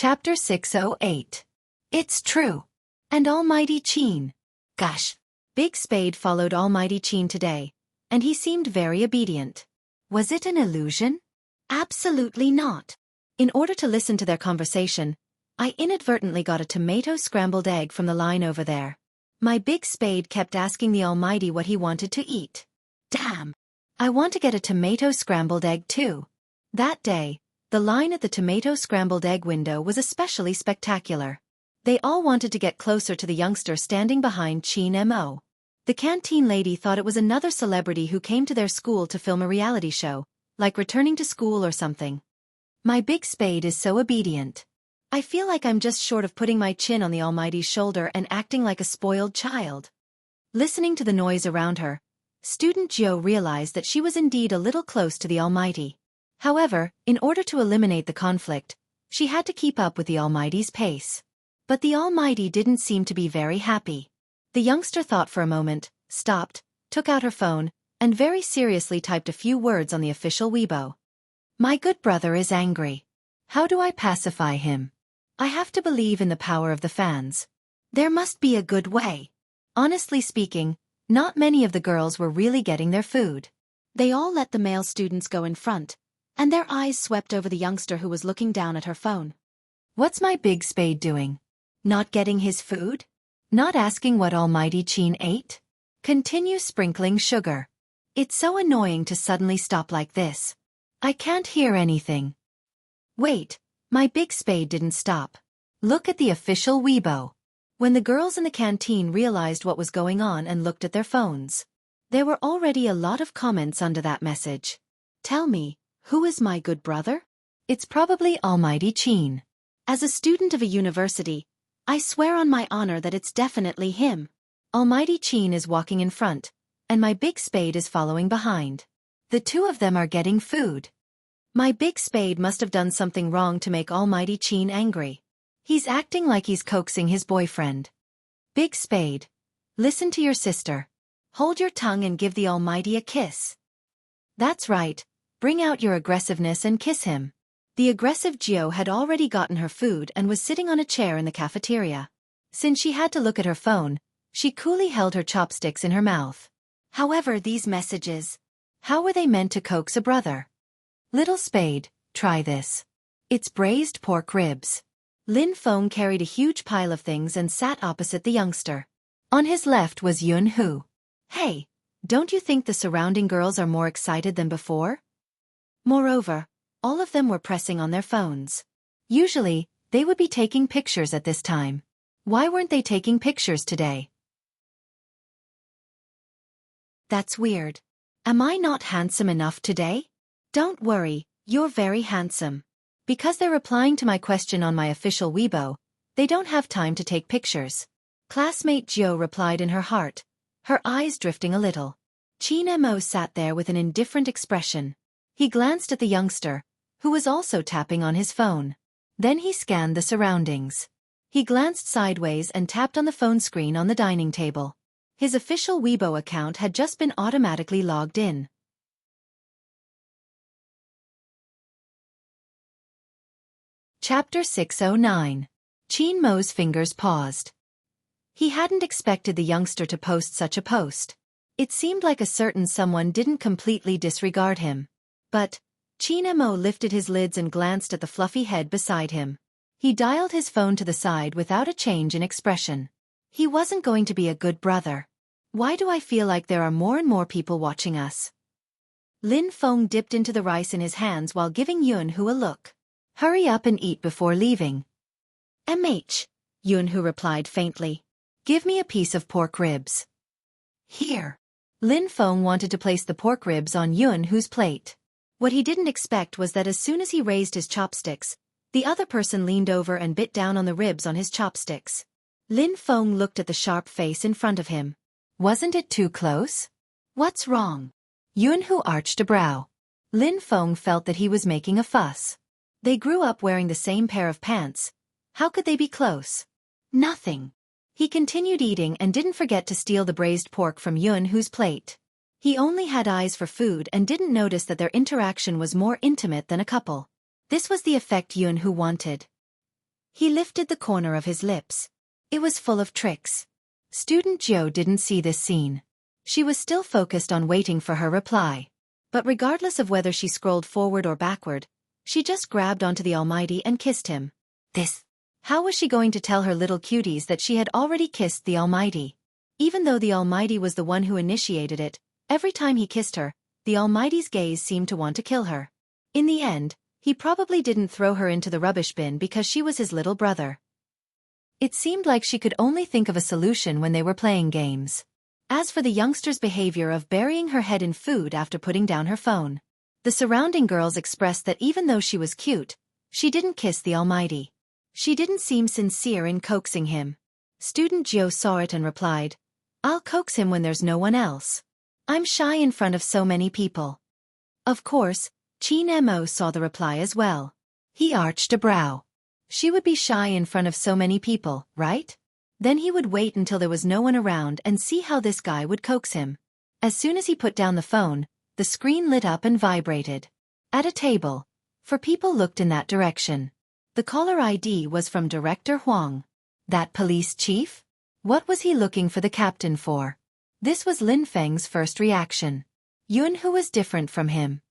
Chapter 608. It's true. And Almighty Qin. Gosh. Big Spade followed Almighty Qin today, and he seemed very obedient. Was it an illusion? Absolutely not. In order to listen to their conversation, I inadvertently got a tomato scrambled egg from the line over there. My Big Spade kept asking the Almighty what he wanted to eat. Damn! I want to get a tomato scrambled egg too. That day, the line at the tomato scrambled egg window was especially spectacular. They all wanted to get closer to the youngster standing behind Qin Mo. The canteen lady thought it was another celebrity who came to their school to film a reality show, like returning to school or something. My Big Spade is so obedient. I feel like I'm just short of putting my chin on the Almighty's shoulder and acting like a spoiled child. Listening to the noise around her, student Jiu realized that she was indeed a little close to the Almighty. However, in order to eliminate the conflict, she had to keep up with the Almighty's pace. But the Almighty didn't seem to be very happy. The youngster thought for a moment, stopped, took out her phone, and very seriously typed a few words on the official Weibo. My good brother is angry. How do I pacify him? I have to believe in the power of the fans. There must be a good way. Honestly speaking, not many of the girls were really getting their food. They all let the male students go in front, and their eyes swept over the youngster who was looking down at her phone. What's my Big Spade doing? Not getting his food? Not asking what Almighty Qin ate? Continue sprinkling sugar. It's so annoying to suddenly stop like this. I can't hear anything. Wait, my Big Spade didn't stop. Look at the official Weibo. When the girls in the canteen realized what was going on and looked at their phones, there were already a lot of comments under that message. Tell me, who is my good brother? It's probably Almighty Qin. As a student of a university, I swear on my honor that it's definitely him. Almighty Qin is walking in front, and my Big Spade is following behind. The two of them are getting food. My Big Spade must have done something wrong to make Almighty Qin angry. He's acting like he's coaxing his boyfriend. Big Spade, listen to your sister. Hold your tongue and give the Almighty a kiss. That's right, bring out your aggressiveness and kiss him. The aggressive Jiu had already gotten her food and was sitting on a chair in the cafeteria. Since she had to look at her phone, she coolly held her chopsticks in her mouth. However, these messages, how were they meant to coax a brother? Little Spade, try this. It's braised pork ribs. Lin Feng carried a huge pile of things and sat opposite the youngster. On his left was Yun Hu. Hey, don't you think the surrounding girls are more excited than before? Moreover, all of them were pressing on their phones. Usually, they would be taking pictures at this time. Why weren't they taking pictures today? That's weird. Am I not handsome enough today? Don't worry, you're very handsome. Because they're replying to my question on my official Weibo, they don't have time to take pictures. Classmate Jiu replied in her heart, her eyes drifting a little. Qin Mo sat there with an indifferent expression. He glanced at the youngster, who was also tapping on his phone. Then he scanned the surroundings. He glanced sideways and tapped on the phone screen on the dining table. His official Weibo account had just been automatically logged in. Chapter 609. Qin Mo's fingers paused. He hadn't expected the youngster to post such a post. It seemed like a certain someone didn't completely disregard him. But Qin Mo lifted his lids and glanced at the fluffy head beside him. He dialed his phone to the side without a change in expression. He wasn't going to be a good brother. Why do I feel like there are more and more people watching us? Lin Feng dipped into the rice in his hands while giving Yun Hu a look. Hurry up and eat before leaving. Yun Hu replied faintly. Give me a piece of pork ribs. Here. Lin Feng wanted to place the pork ribs on Yun Hu's plate. What he didn't expect was that as soon as he raised his chopsticks, the other person leaned over and bit down on the ribs on his chopsticks. Lin Feng looked at the sharp face in front of him. Wasn't it too close? What's wrong? Yun Hu arched a brow. Lin Feng felt that he was making a fuss. They grew up wearing the same pair of pants. How could they be close? Nothing. He continued eating and didn't forget to steal the braised pork from Yun Hu's plate. He only had eyes for food and didn't notice that their interaction was more intimate than a couple. This was the effect Yun Hu wanted. He lifted the corner of his lips. It was full of tricks. Student Jiu didn't see this scene. She was still focused on waiting for her reply. But regardless of whether she scrolled forward or backward, she just grabbed onto the Almighty and kissed him. How was she going to tell her little cuties that she had already kissed the Almighty? Even though the Almighty was the one who initiated it, every time he kissed her, the Almighty's gaze seemed to want to kill her. In the end, he probably didn't throw her into the rubbish bin because she was his little brother. It seemed like she could only think of a solution when they were playing games. As for the youngster's behavior of burying her head in food after putting down her phone, the surrounding girls expressed that even though she was cute, she didn't kiss the Almighty. She didn't seem sincere in coaxing him. Student Jiu saw it and replied, "I'll coax him when there's no one else. I'm shy in front of so many people." Of course, Qin Mo saw the reply as well. He arched a brow. She would be shy in front of so many people, right? Then he would wait until there was no one around and see how this guy would coax him. As soon as he put down the phone, the screen lit up and vibrated. At a table, 4 people looked in that direction. The caller ID was from Director Huang. That police chief? What was he looking for the captain for? This was Lin Feng's first reaction. Yunhu was different from him.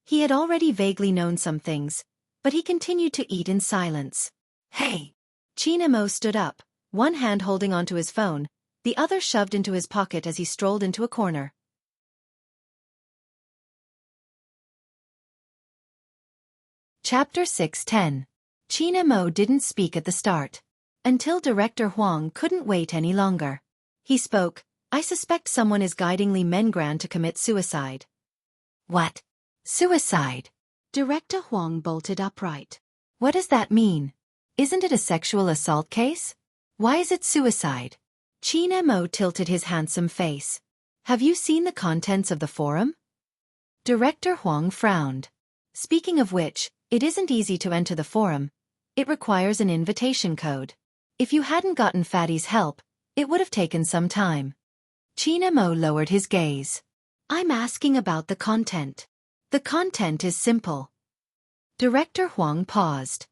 He had already vaguely known some things, but he continued to eat in silence. "Hey!" Qin Mo stood up, one hand holding onto his phone, the other shoved into his pocket as he strolled into a corner. Chapter 6:10. Qin Mo didn't speak at the start. Until Director Huang couldn't wait any longer. He spoke, "I suspect someone is guiding Li Mengran to commit suicide." "What? Suicide?" Director Huang bolted upright. "What does that mean? Isn't it a sexual assault case? Why is it suicide?" Qin Mo tilted his handsome face. "Have you seen the contents of the forum?" Director Huang frowned. "Speaking of which, it isn't easy to enter the forum. It requires an invitation code. If you hadn't gotten Fatty's help, it would have taken some time." Qin Mo lowered his gaze. "I'm asking about the content." "The content is simple." Director Huang paused.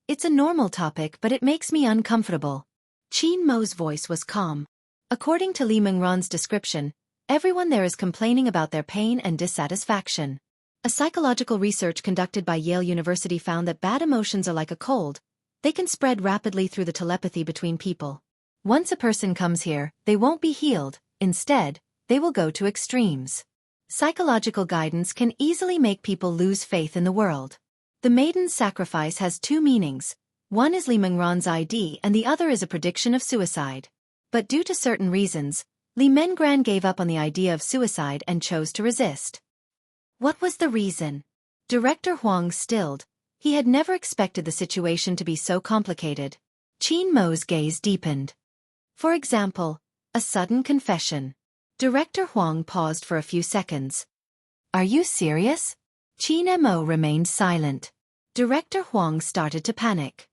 "It's a normal topic but it makes me uncomfortable." Qin Mo's voice was calm. "According to Li Mengran's description, everyone there is complaining about their pain and dissatisfaction. A psychological research conducted by Yale University found that bad emotions are like a cold. They can spread rapidly through the telepathy between people. Once a person comes here, they won't be healed. Instead, they will go to extremes. Psychological guidance can easily make people lose faith in the world. The maiden's sacrifice has 2 meanings. One is Li Mengran's ID and the other is a prediction of suicide. But due to certain reasons, Li Mengran gave up on the idea of suicide and chose to resist." "What was the reason?" Director Huang stilled. He had never expected the situation to be so complicated. Qin Mo's gaze deepened. "For example, a sudden confession." Director Huang paused for a few seconds. "Are you serious?" Qin Mo remained silent. Director Huang started to panic.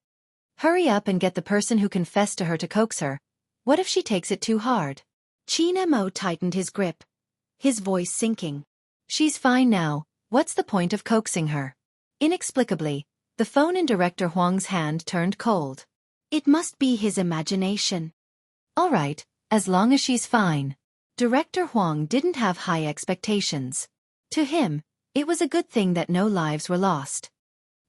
"Hurry up and get the person who confessed to her to coax her. What if she takes it too hard?" Qin Mo tightened his grip, his voice sinking. "She's fine now, what's the point of coaxing her?" Inexplicably, the phone in Director Huang's hand turned cold. "It must be his imagination." "All right, as long as she's fine." Director Huang didn't have high expectations. To him, it was a good thing that no lives were lost.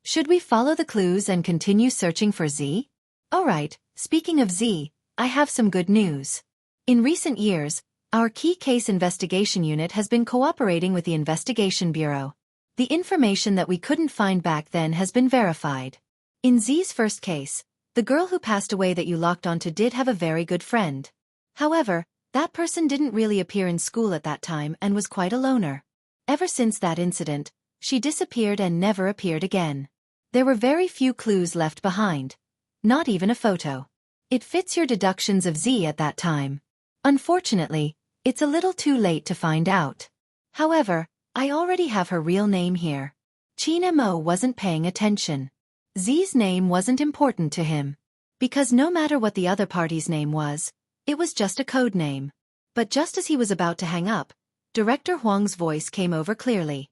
"Should we follow the clues and continue searching for Z?" "All right, speaking of Z, I have some good news. In recent years, our Key Case Investigation Unit has been cooperating with the Investigation Bureau. The information that we couldn't find back then has been verified. In Z's first case, the girl who passed away that you locked onto did have a very good friend. However, that person didn't really appear in school at that time and was quite a loner. Ever since that incident, she disappeared and never appeared again. There were very few clues left behind. Not even a photo. It fits your deductions of Z at that time. Unfortunately, it's a little too late to find out. However, I already have her real name here." Qin Mo wasn't paying attention. Z's name wasn't important to him. Because no matter what the other party's name was, it was just a code name. But just as he was about to hang up, Director Huang's voice came over clearly.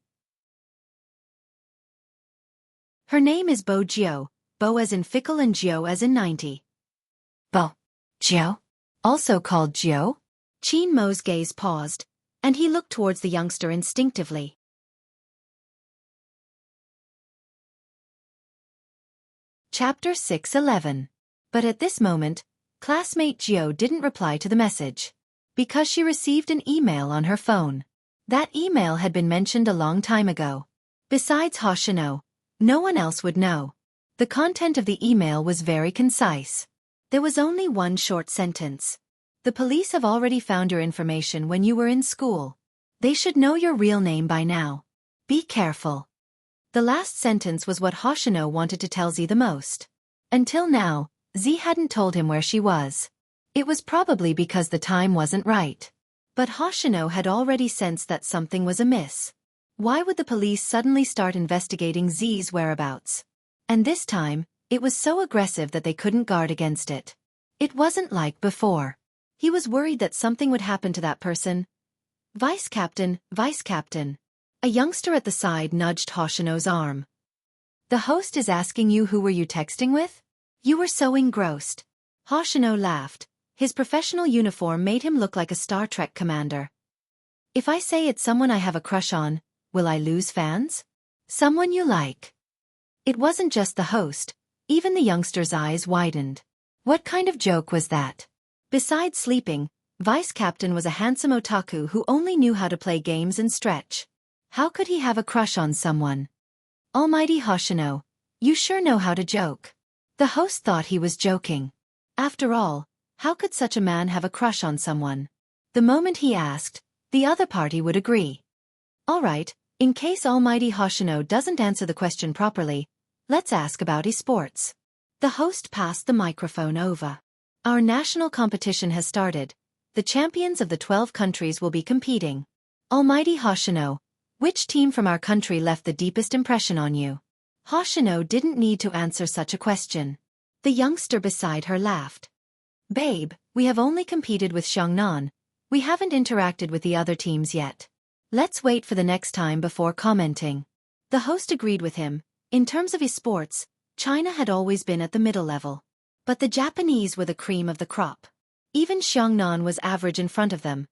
"Her name is Bo Jiu, Bo as in fickle and Jiu as in 90. Bo. Jiu? Also called Jiu? Qin Mo's gaze paused, and he looked towards the youngster instinctively. Chapter 6:11. But at this moment, classmate Jiu didn't reply to the message. Because she received an email on her phone. That email had been mentioned a long time ago. Besides Hoshino, no one else would know. The content of the email was very concise. There was only one short sentence. The police have already found your information when you were in school. They should know your real name by now. Be careful. The last sentence was what Hoshino wanted to tell Z the most. Until now, Z hadn't told him where she was. It was probably because the time wasn't right. But Hoshino had already sensed that something was amiss. Why would the police suddenly start investigating Z's whereabouts? And this time, it was so aggressive that they couldn't guard against it. It wasn't like before. He was worried that something would happen to that person. Vice Captain. A youngster at the side nudged Hoshino's arm. The host is asking you who were you texting with? You were so engrossed. Hoshino laughed. His professional uniform made him look like a Star Trek commander. If I say it's someone I have a crush on, will I lose fans? Someone you like. It wasn't just the host, even the youngster's eyes widened. What kind of joke was that? Besides sleeping, Vice Captain was a handsome otaku who only knew how to play games and stretch. How could he have a crush on someone? Almighty Hoshino, you sure know how to joke. The host thought he was joking. After all, how could such a man have a crush on someone? The moment he asked, the other party would agree. All right, in case Almighty Hoshino doesn't answer the question properly, let's ask about esports. The host passed the microphone over. Our national competition has started. The champions of the 12 countries will be competing. Almighty Hoshino, which team from our country left the deepest impression on you? Hoshino didn't need to answer such a question. The youngster beside her laughed. Babe, we have only competed with Xiangnan. We haven't interacted with the other teams yet. Let's wait for the next time before commenting. The host agreed with him. In terms of esports, China had always been at the middle level. But the Japanese were the cream of the crop. Even Xiangnan was average in front of them,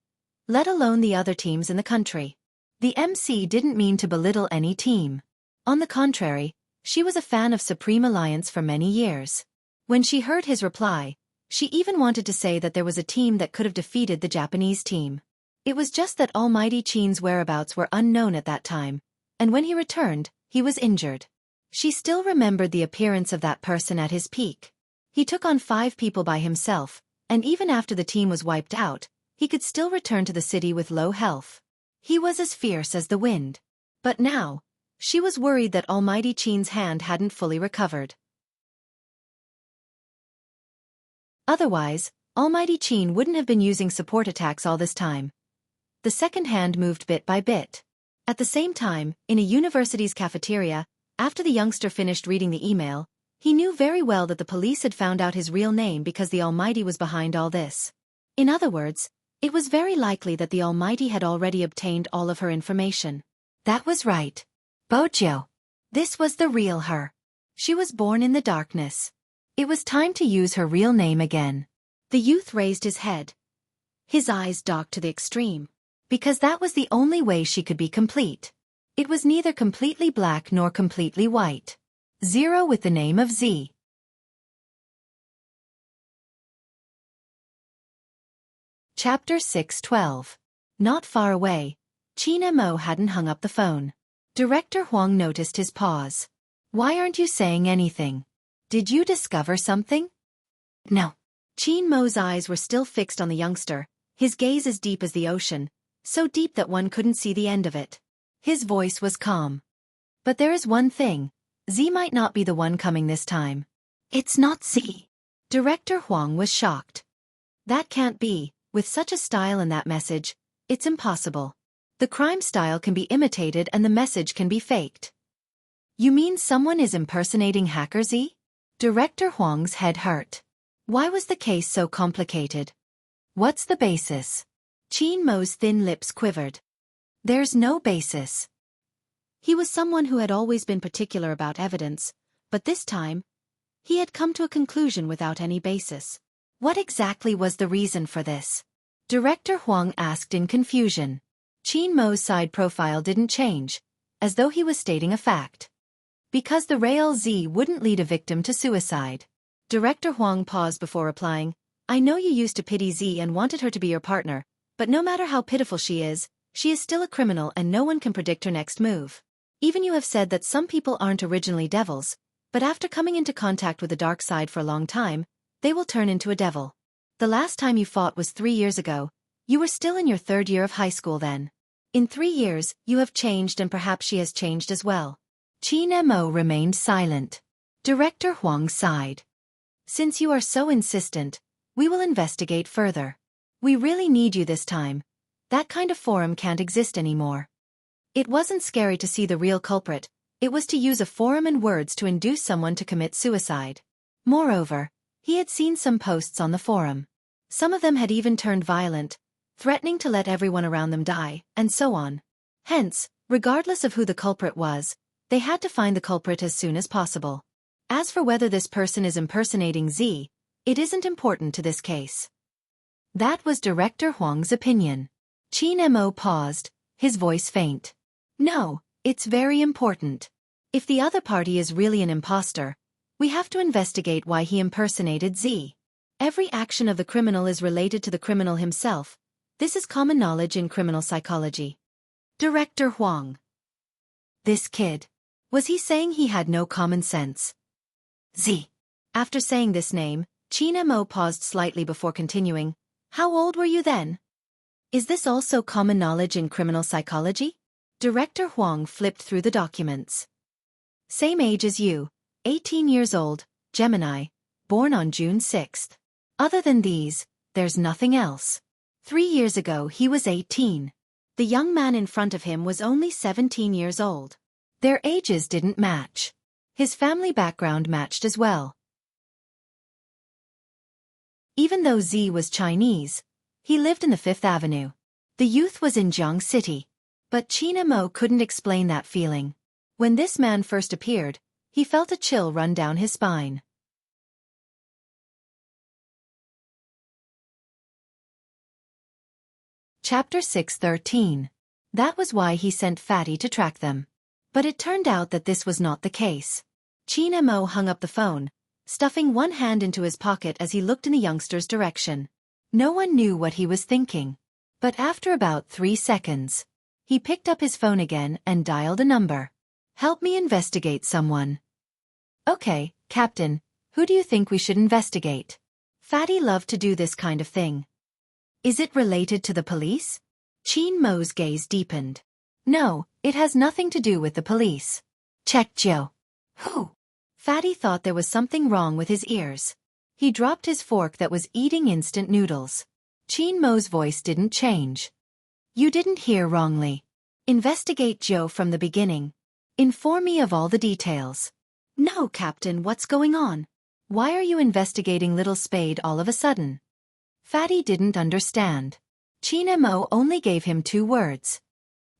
let alone the other teams in the country. The MC didn't mean to belittle any team. On the contrary, she was a fan of Supreme Alliance for many years. When she heard his reply, she even wanted to say that there was a team that could have defeated the Japanese team. It was just that Almighty Qin's whereabouts were unknown at that time, and when he returned, he was injured. She still remembered the appearance of that person at his peak. He took on 5 people by himself, and even after the team was wiped out, he could still return to the city with low health. He was as fierce as the wind. But now, she was worried that Almighty Qin's hand hadn't fully recovered. Otherwise, Almighty Qin wouldn't have been using support attacks all this time. The second hand moved bit by bit. At the same time, in a university's cafeteria, after the youngster finished reading the email, he knew very well that the police had found out his real name because the Almighty was behind all this. In other words, it was very likely that the Almighty had already obtained all of her information. That was right. Bojo. This was the real her. She was born in the darkness. It was time to use her real name again. The youth raised his head. His eyes docked to the extreme. Because that was the only way she could be complete. It was neither completely black nor completely white. 0 with the name of Z. Chapter 6:12. Not far away, Qin Mo hadn't hung up the phone. Director Huang noticed his pause. Why aren't you saying anything? Did you discover something? No. Qin Mo's eyes were still fixed on the youngster, his gaze as deep as the ocean, so deep that one couldn't see the end of it. His voice was calm. But there is one thing. Z might not be the one coming this time. It's not Z. Director Huang was shocked. That can't be, with such a style in that message, it's impossible. The crime style can be imitated and the message can be faked. You mean someone is impersonating Hacker Z? Director Huang's head hurt. Why was the case so complicated? What's the basis? Qin Mo's thin lips quivered. There's no basis. He was someone who had always been particular about evidence, but this time, He had come to a conclusion without any basis. What exactly was the reason for this? Director Huang asked in confusion. Qin Mo's side profile didn't change, as though he was stating a fact. Because the Real Z wouldn't lead a victim to suicide. Director Huang paused before replying, I know you used to pity Z and wanted her to be your partner, but no matter how pitiful she is still a criminal and no one can predict her next move. Even you have said that some people aren't originally devils, but after coming into contact with the dark side for a long time, they will turn into a devil. The last time you fought was 3 years ago. You were still in your 3rd year of high school then. In 3 years, you have changed and perhaps she has changed as well. Qin Mo remained silent. Director Huang sighed. Since you are so insistent, we will investigate further. We really need you this time. That kind of forum can't exist anymore. It wasn't scary to see the real culprit, it was to use a forum and words to induce someone to commit suicide. Moreover, he had seen some posts on the forum. Some of them had even turned violent, threatening to let everyone around them die, and so on. Hence, regardless of who the culprit was, they had to find the culprit as soon as possible. As for whether this person is impersonating Z, it isn't important to this case. That was Director Huang's opinion. Qin Mo paused, his voice faint. No, it's very important. If the other party is really an imposter, we have to investigate why he impersonated Z. Every action of the criminal is related to the criminal himself. This is common knowledge in criminal psychology. Director Huang. This kid. Was he saying he had no common sense? Z. After saying this name, Qin Mo paused slightly before continuing. How old were you then? Is this also common knowledge in criminal psychology? Director Huang flipped through the documents. Same age as you, 18 years old, Gemini, born on June 6th. Other than these, there's nothing else. 3 years ago he was 18. The young man in front of him was only 17 years old. Their ages didn't match. His family background matched as well. Even though Z was Chinese, he lived in the 5th Avenue. The youth was in Jiang City. But Qin Mo couldn't explain that feeling. When this man first appeared, he felt a chill run down his spine. Chapter 6:13. That was why he sent Fatty to track them. But it turned out that this was not the case. Qin Mo hung up the phone, stuffing one hand into his pocket as he looked in the youngster's direction. No one knew what he was thinking. But after about 3 seconds, he picked up his phone again and dialed a number. Help me investigate someone. Okay, Captain, who do you think we should investigate? Fatty loved to do this kind of thing. Is it related to the police? Qin Mo's gaze deepened. No, it has nothing to do with the police. Check Joe. Who? Fatty thought there was something wrong with his ears. He dropped his fork that was eating instant noodles. Qin Mo's voice didn't change. You didn't hear wrongly. Investigate Joe from the beginning. Inform me of all the details. No, Captain, what's going on? Why are you investigating Little Spade all of a sudden? Fatty didn't understand. Qin Mo only gave him 2 words.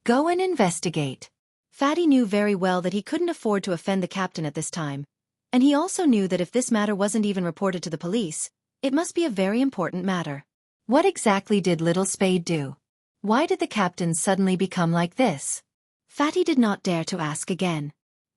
Go and investigate. Fatty knew very well that he couldn't afford to offend the captain at this time, and he also knew that if this matter wasn't even reported to the police, it must be a very important matter. What exactly did Little Spade do? Why did the captain suddenly become like this? Fatty did not dare to ask again.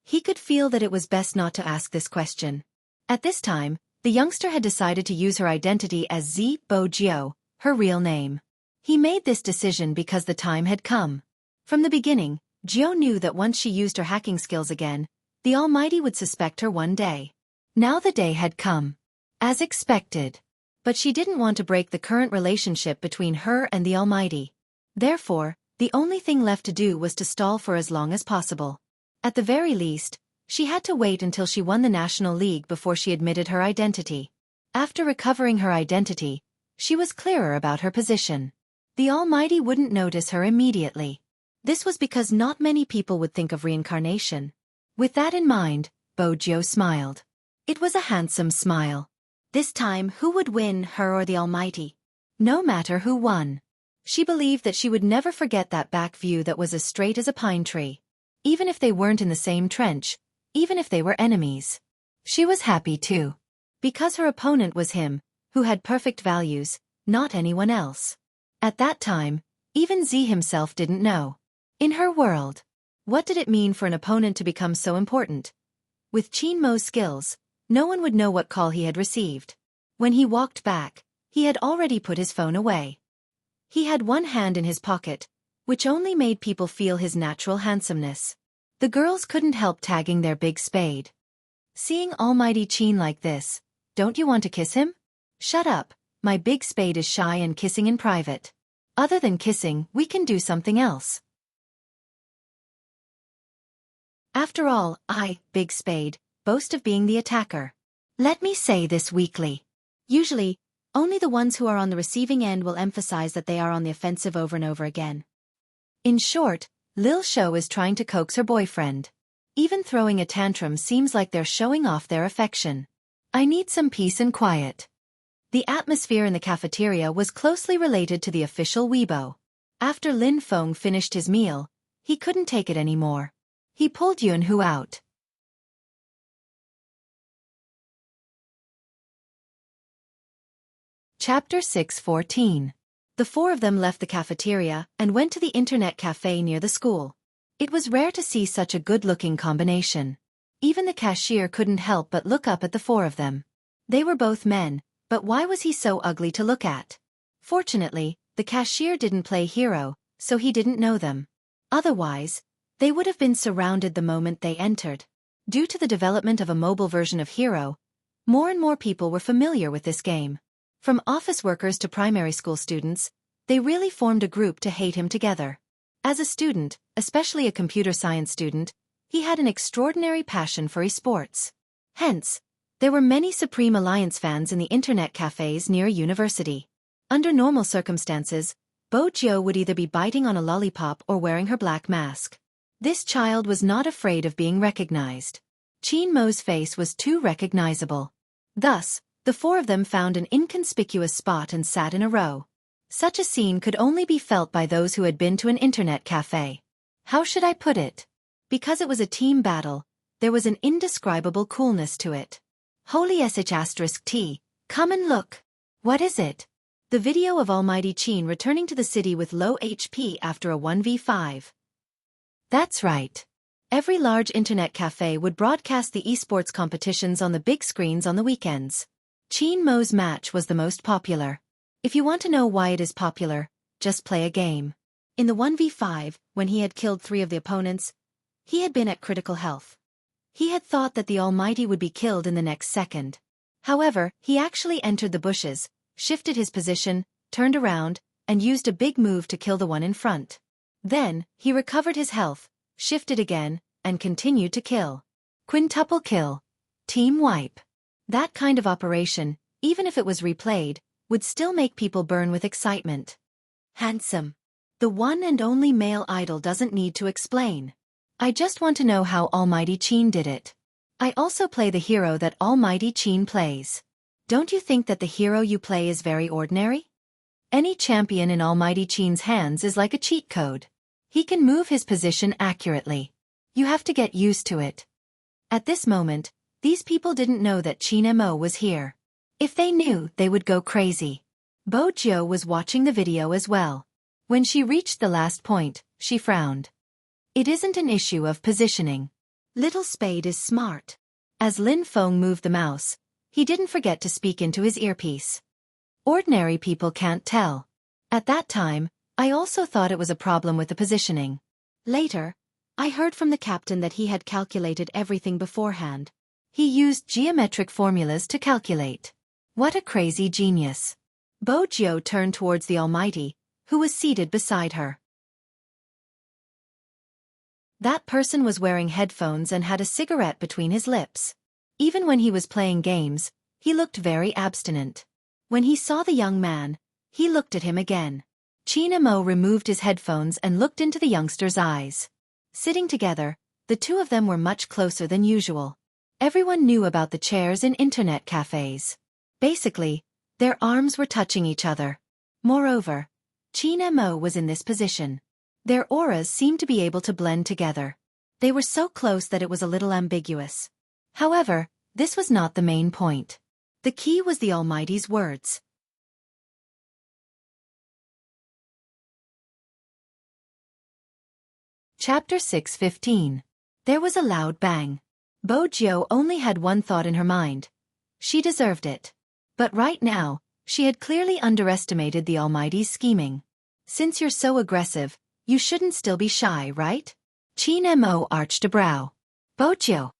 He could feel that it was best not to ask this question. At this time, the youngster had decided to use her identity as Z Bo Jiao, her real name. He made this decision because the time had come. From the beginning, Jiao knew that once she used her hacking skills again, the Almighty would suspect her one day. Now the day had come. As expected. But she didn't want to break the current relationship between her and the Almighty. Therefore, the only thing left to do was to stall for as long as possible. At the very least, she had to wait until she won the National League before she admitted her identity. After recovering her identity, she was clearer about her position. The Almighty wouldn't notice her immediately. This was because not many people would think of reincarnation. With that in mind, Bo Jiao smiled. It was a handsome smile. This time who would win, her or the Almighty? No matter who won. She believed that she would never forget that back view that was as straight as a pine tree. Even if they weren't in the same trench, even if they were enemies. She was happy too. Because her opponent was him, who had perfect values, not anyone else. At that time, even Z himself didn't know. In her world, what did it mean for an opponent to become so important? With Qin Mo's skills, no one would know what call he had received. When he walked back, he had already put his phone away. He had one hand in his pocket, which only made people feel his natural handsomeness. The girls couldn't help tagging their big spade. Seeing almighty Qin like this, don't you want to kiss him? Shut up, my big spade is shy and kissing in private. Other than kissing, we can do something else. After all, I, Big Spade, boast of being the attacker. Let me say this weakly. Usually, only the ones who are on the receiving end will emphasize that they are on the offensive over and over again. In short, Lil Shou is trying to coax her boyfriend. Even throwing a tantrum seems like they're showing off their affection. I need some peace and quiet. The atmosphere in the cafeteria was closely related to the official Weibo. After Lin Feng finished his meal, he couldn't take it anymore. He pulled Yunhu out. Chapter 6:14. The four of them left the cafeteria and went to the internet cafe near the school. It was rare to see such a good-looking combination. Even the cashier couldn't help but look up at the four of them. They were both men, but why was he so ugly to look at? Fortunately, the cashier didn't play hero, so he didn't know them. Otherwise, they would have been surrounded the moment they entered. Due to the development of a mobile version of Hero, more and more people were familiar with this game. From office workers to primary school students, they really formed a group to hate him together. As a student, especially a computer science student, he had an extraordinary passion for esports. Hence, there were many Supreme Alliance fans in the internet cafes near a university. Under normal circumstances, Bo Jiu would either be biting on a lollipop or wearing her black mask. This child was not afraid of being recognized. Qin Mo's face was too recognizable. Thus, the four of them found an inconspicuous spot and sat in a row. Such a scene could only be felt by those who had been to an internet cafe. How should I put it? Because it was a team battle, there was an indescribable coolness to it. Holy sh*T, come and look. What is it? The video of Almighty Qin returning to the city with low HP after a 1v5. That's right. Every large internet cafe would broadcast the esports competitions on the big screens on the weekends. Qin Mo's match was the most popular. If you want to know why it is popular, just play a game. In the 1v5, when he had killed 3 of the opponents, he had been at critical health. He had thought that the Almighty would be killed in the next second. However, he actually entered the bushes, shifted his position, turned around, and used a big move to kill the one in front. Then, he recovered his health, shifted again, and continued to kill. Quintuple kill. Team wipe. That kind of operation, even if it was replayed, would still make people burn with excitement. Handsome. The one and only male idol doesn't need to explain. I just want to know how Almighty Qin did it. I also play the hero that Almighty Qin plays. Don't you think that the hero you play is very ordinary? Any champion in Almighty Qin's hands is like a cheat code. He can move his position accurately. You have to get used to it. At this moment, these people didn't know that Qin Mo was here. If they knew, they would go crazy. Bo Jiu was watching the video as well. When she reached the last point, she frowned. It isn't an issue of positioning. Little Spade is smart. As Lin Feng moved the mouse, he didn't forget to speak into his earpiece. Ordinary people can't tell. At that time, I also thought it was a problem with the positioning. Later, I heard from the captain that he had calculated everything beforehand. He used geometric formulas to calculate. What a crazy genius. Bo Jiu turned towards the Almighty, who was seated beside her. That person was wearing headphones and had a cigarette between his lips. Even when he was playing games, he looked very abstinent. When he saw the young man, he looked at him again. Qin Mo removed his headphones and looked into the youngster's eyes. Sitting together, the two of them were much closer than usual. Everyone knew about the chairs in internet cafes. Basically, their arms were touching each other. Moreover, Qin Mo was in this position. Their auras seemed to be able to blend together. They were so close that it was a little ambiguous. However, This was not the main point. The key was the Almighty's words. Chapter 6:15. There was a loud bang. Bo Jiu only had one thought in her mind. She deserved it. But right now, she had clearly underestimated the Almighty's scheming. Since you're so aggressive, you shouldn't still be shy, right? Qin Mo arched a brow. Bo Jiu.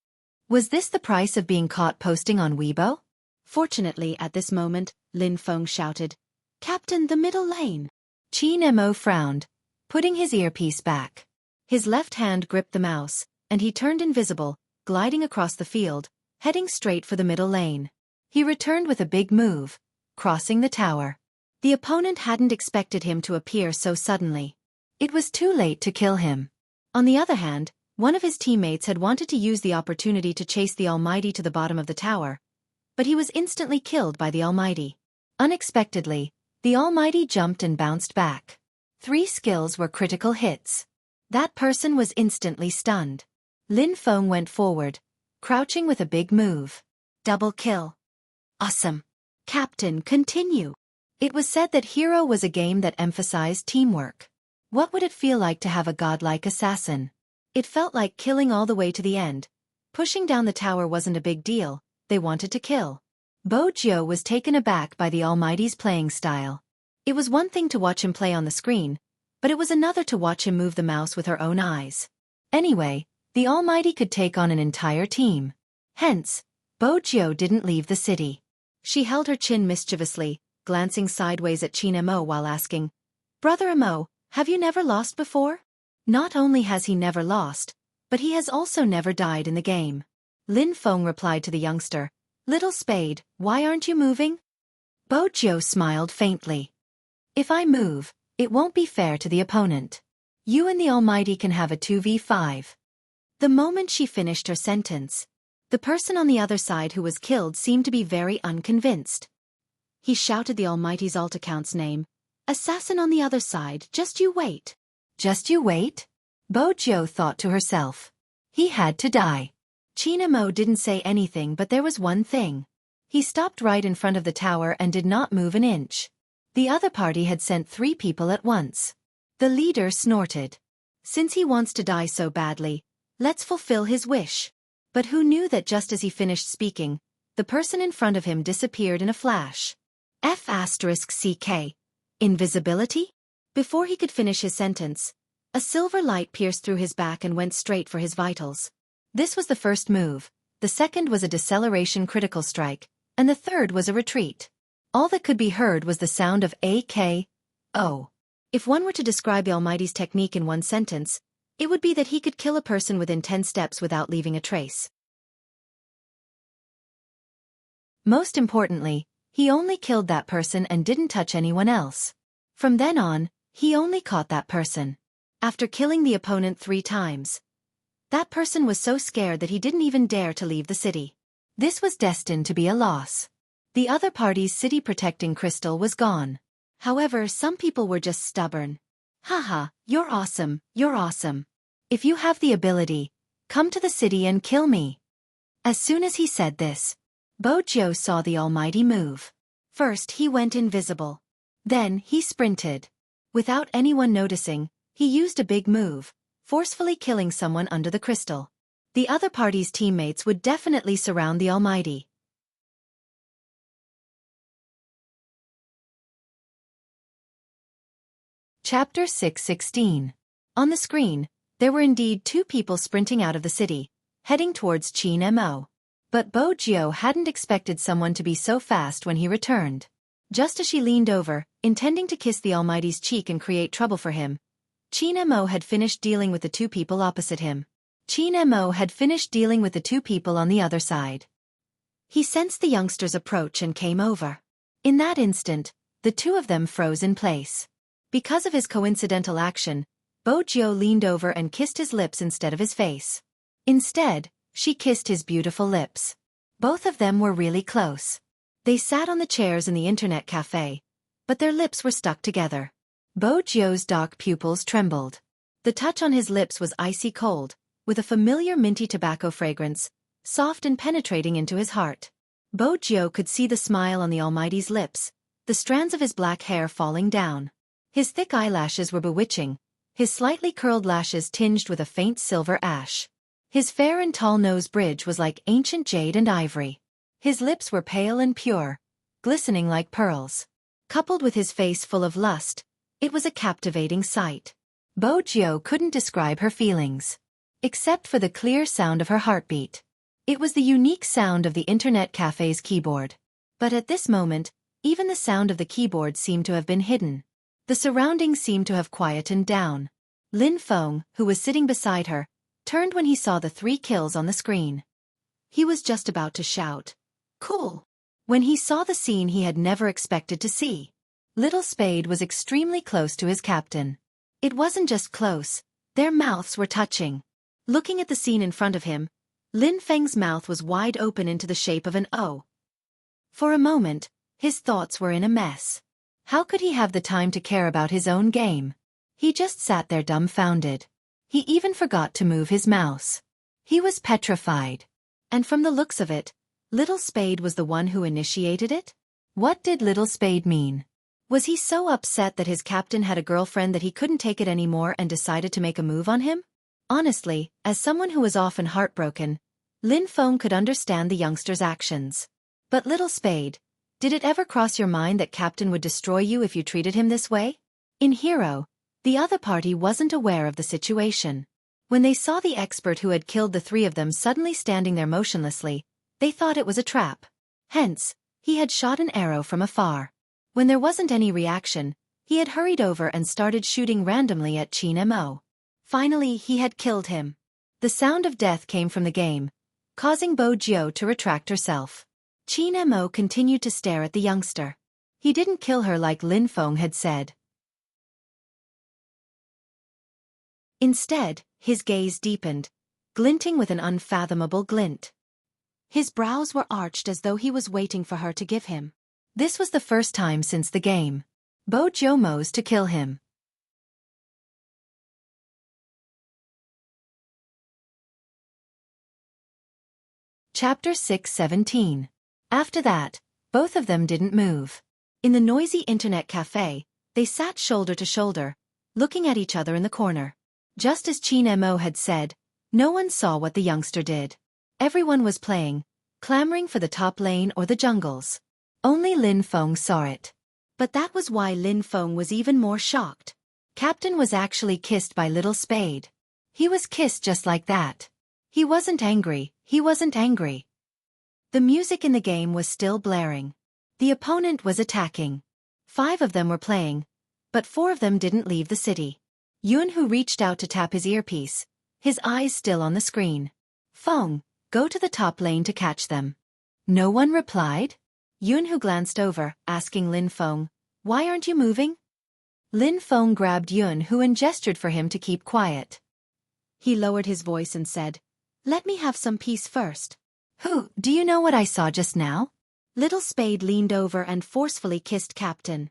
Was this the price of being caught posting on Weibo? Fortunately, at this moment, Lin Feng shouted, "Captain, the middle lane." Qin Mo frowned, putting his earpiece back. His left hand gripped the mouse, and he turned invisible, gliding across the field, heading straight for the middle lane. He returned with a big move, crossing the tower. The opponent hadn't expected him to appear so suddenly. It was too late to kill him. On the other hand, one of his teammates had wanted to use the opportunity to chase the Almighty to the bottom of the tower, but he was instantly killed by the Almighty. Unexpectedly, the Almighty jumped and bounced back. 3 skills were critical hits. That person was instantly stunned. Lin Feng went forward, crouching with a big move. Double kill. Awesome. Captain, continue. It was said that Hero was a game that emphasized teamwork. What would it feel like to have a godlike assassin? It felt like killing all the way to the end. Pushing down the tower wasn't a big deal, they wanted to kill. Bo Jiu was taken aback by the Almighty's playing style. It was one thing to watch him play on the screen, but it was another to watch him move the mouse with her own eyes. Anyway, the Almighty could take on an entire team. Hence, Bo Jiu didn't leave the city. She held her chin mischievously, glancing sideways at Qin Mo while asking, "Brother Mo, have you never lost before?" Not only has he never lost, but he has also never died in the game. Lin Feng replied to the youngster, "Little Spade, why aren't you moving?" Bo Jiu smiled faintly. "If I move, it won't be fair to the opponent. You and the Almighty can have a 2v5. The moment she finished her sentence, the person on the other side who was killed seemed to be very unconvinced. He shouted the Almighty's alt account's name. "Assassin on the other side, just you wait." Just you wait? Bo Jiu thought to herself. He had to die. Qin Mo didn't say anything, but there was one thing. He stopped right in front of the tower and did not move an inch. The other party had sent 3 people at once. The leader snorted. Since he wants to die so badly, let's fulfill his wish. But who knew that just as he finished speaking, the person in front of him disappeared in a flash. F***CK. Invisibility? Before he could finish his sentence, a silver light pierced through his back and went straight for his vitals. This was the first move, the second was a deceleration critical strike, and the third was a retreat. All that could be heard was the sound of AK-O. If one were to describe the Almighty's technique in one sentence, it would be that he could kill a person within 10 steps without leaving a trace. Most importantly, he only killed that person and didn't touch anyone else. From then on, he only caught that person. After killing the opponent 3 times, that person was so scared that he didn't even dare to leave the city. This was destined to be a loss. The other party's city-protecting crystal was gone. However, some people were just stubborn. "Haha, you're awesome, you're awesome. If you have the ability, come to the city and kill me." As soon as he said this, Bo Jiu saw the Almighty move. First he went invisible. Then he sprinted. Without anyone noticing, he used a big move, forcefully killing someone under the crystal. The other party's teammates would definitely surround the Almighty. Chapter 6:16. On the screen, there were indeed 2 people sprinting out of the city, heading towards Qin Mo. But Bo Jiu hadn't expected someone to be so fast when he returned. Just as she leaned over, intending to kiss the Almighty's cheek and create trouble for him, Qin Mo had finished dealing with the 2 people opposite him. Qin Mo had finished dealing with the 2 people on the other side. He sensed the youngster's approach and came over. In that instant, the 2 of them froze in place. Because of his coincidental action, Bo Jiu leaned over and kissed his lips instead of his face. Instead, she kissed his beautiful lips. Both of them were really close. They sat on the chairs in the internet cafe, but their lips were stuck together. Bo Jiu's dark pupils trembled. The touch on his lips was icy cold, with a familiar minty tobacco fragrance, soft and penetrating into his heart. Bo Jiu could see the smile on the Almighty's lips, the strands of his black hair falling down. His thick eyelashes were bewitching, his slightly curled lashes tinged with a faint silver ash. His fair and tall nose bridge was like ancient jade and ivory. His lips were pale and pure, glistening like pearls. Coupled with his face full of lust, it was a captivating sight. Bo Jiu couldn't describe her feelings, except for the clear sound of her heartbeat. It was the unique sound of the internet cafe's keyboard. But at this moment, even the sound of the keyboard seemed to have been hidden. The surroundings seemed to have quietened down. Lin Feng, who was sitting beside her, turned when he saw the 3 kills on the screen. He was just about to shout, "Cool!" when he saw the scene he had never expected to see. Little Spade was extremely close to his captain. It wasn't just close, their mouths were touching. Looking at the scene in front of him, Lin Feng's mouth was wide open into the shape of an O. For a moment, his thoughts were in a mess. How could he have the time to care about his own game? He just sat there dumbfounded. He even forgot to move his mouse. He was petrified. And from the looks of it, Little Spade was the one who initiated it? What did Little Spade mean? Was he so upset that his captain had a girlfriend that he couldn't take it anymore and decided to make a move on him? Honestly, as someone who was often heartbroken, Lin Feng could understand the youngster's actions. But Little Spade, did it ever cross your mind that Captain would destroy you if you treated him this way? In Hero, the other party wasn't aware of the situation. When they saw the expert who had killed the 3 of them suddenly standing there motionlessly, they thought it was a trap. Hence, he had shot an arrow from afar. When there wasn't any reaction, he had hurried over and started shooting randomly at Qin Mo. Finally, he had killed him. The sound of death came from the game, causing Bo Jiu to retract herself. Qin Mo continued to stare at the youngster. He didn't kill her like Lin Feng had said. Instead, his gaze deepened, glinting with an unfathomable glint. His brows were arched as though he was waiting for her to give him. This was the first time since the game. Bo Jiu mows to kill him. Chapter 6:17. After that, both of them didn't move. In the noisy internet cafe, they sat shoulder to shoulder, looking at each other in the corner. Just as Qin Mo had said, no one saw what the youngster did. Everyone was playing, clamoring for the top lane or the jungles. Only Lin Feng saw it. But that was why Lin Feng was even more shocked. Captain was actually kissed by Little Spade. He was kissed just like that. He wasn't angry, he wasn't angry. The music in the game was still blaring. The opponent was attacking. 5 of them were playing, but 4 of them didn't leave the city. Yun, who reached out to tap his earpiece, his eyes still on the screen. "Feng, go to the top lane to catch them." No one replied. Yun, who glanced over, asking Lin Feng, "Why aren't you moving?" Lin Feng grabbed Yun, who and gestured for him to keep quiet. He lowered his voice and said, "Let me have some peace first." "Who, do you know what I saw just now?" Little Spade leaned over and forcefully kissed Captain.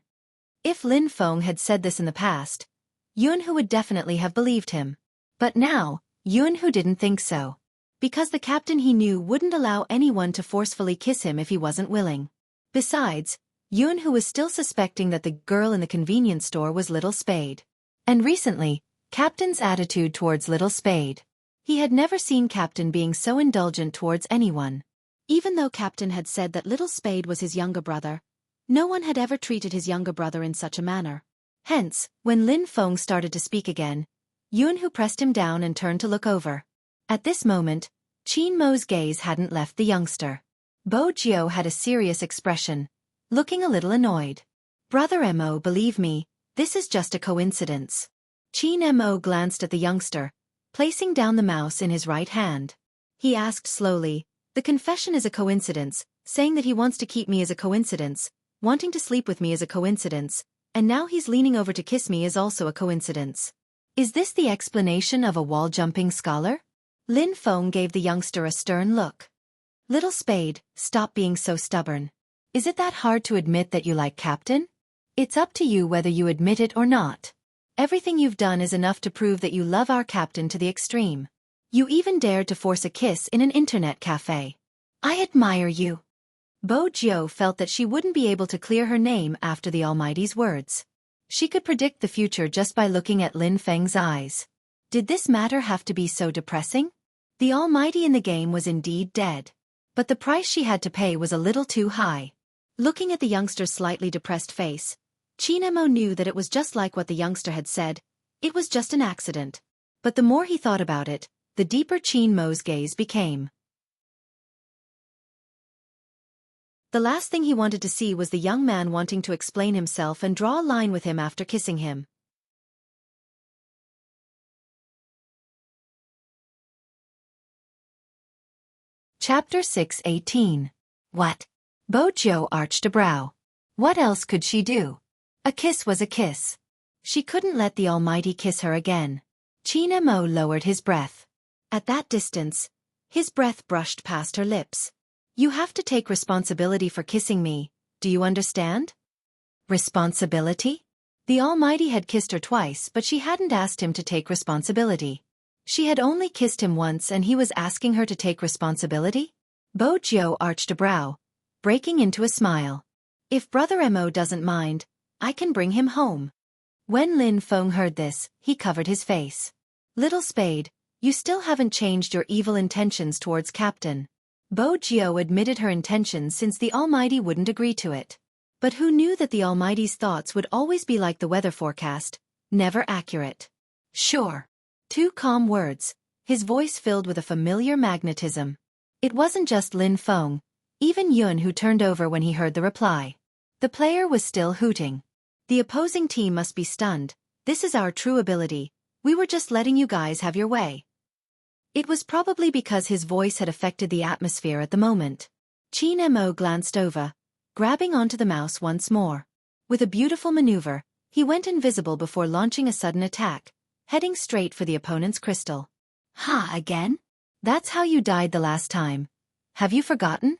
If Lin Feng had said this in the past, Yun Hu would definitely have believed him. But now, Yun Hu didn't think so. Because the captain he knew wouldn't allow anyone to forcefully kiss him if he wasn't willing. Besides, Yun Hu was still suspecting that the girl in the convenience store was Little Spade. And recently, Captain's attitude towards Little Spade. He had never seen Captain being so indulgent towards anyone. Even though Captain had said that Little Spade was his younger brother, no one had ever treated his younger brother in such a manner. Hence, when Lin Feng started to speak again, Yun Hu pressed him down and turned to look over. At this moment, Qin Mo's gaze hadn't left the youngster. Bo Jiu had a serious expression, looking a little annoyed. "Brother Mo, believe me, this is just a coincidence." Qin Mo glanced at the youngster, placing down the mouse in his right hand. He asked slowly, "The confession is a coincidence, saying that he wants to keep me is a coincidence, wanting to sleep with me is a coincidence, and now he's leaning over to kiss me is also a coincidence. Is this the explanation of a wall-jumping scholar?" Lin Feng gave the youngster a stern look. "Little Spade, stop being so stubborn. Is it that hard to admit that you like Captain? It's up to you whether you admit it or not. Everything you've done is enough to prove that you love our Captain to the extreme. You even dared to force a kiss in an internet cafe. I admire you. Bo Jiao felt that she wouldn't be able to clear her name after the Almighty's words. She could predict the future just by looking at Lin Feng's eyes. Did this matter have to be so depressing? The Almighty in the game was indeed dead. But the price she had to pay was a little too high. Looking at the youngster's slightly depressed face, Qin Mo knew that it was just like what the youngster had said. It was just an accident. But the more he thought about it, the deeper Qin Mo's gaze became. The last thing he wanted to see was the young man wanting to explain himself and draw a line with him after kissing him. Chapter 6:18. What? Bo Jiao arched a brow. What else could she do? A kiss was a kiss. She couldn't let the Almighty kiss her again. Qin Mo lowered his breath. At that distance, his breath brushed past her lips. You have to take responsibility for kissing me, do you understand? Responsibility? The Almighty had kissed her twice, but she hadn't asked him to take responsibility. She had only kissed him once and he was asking her to take responsibility? Bo Jiao arched a brow, breaking into a smile. If Brother Mo doesn't mind, I can bring him home. When Lin Feng heard this, he covered his face. Little Spade, you still haven't changed your evil intentions towards Captain. Bo Jiao admitted her intentions since the Almighty wouldn't agree to it. But who knew that the Almighty's thoughts would always be like the weather forecast, never accurate. Sure. Two calm words, his voice filled with a familiar magnetism. It wasn't just Lin Feng, even Yun who turned over when he heard the reply. The player was still hooting. The opposing team must be stunned. This is our true ability. We were just letting you guys have your way. It was probably because his voice had affected the atmosphere at the moment. Qin Mo glanced over, grabbing onto the mouse once more. With a beautiful maneuver, he went invisible before launching a sudden attack, heading straight for the opponent's crystal. Ha, again? That's how you died the last time. Have you forgotten?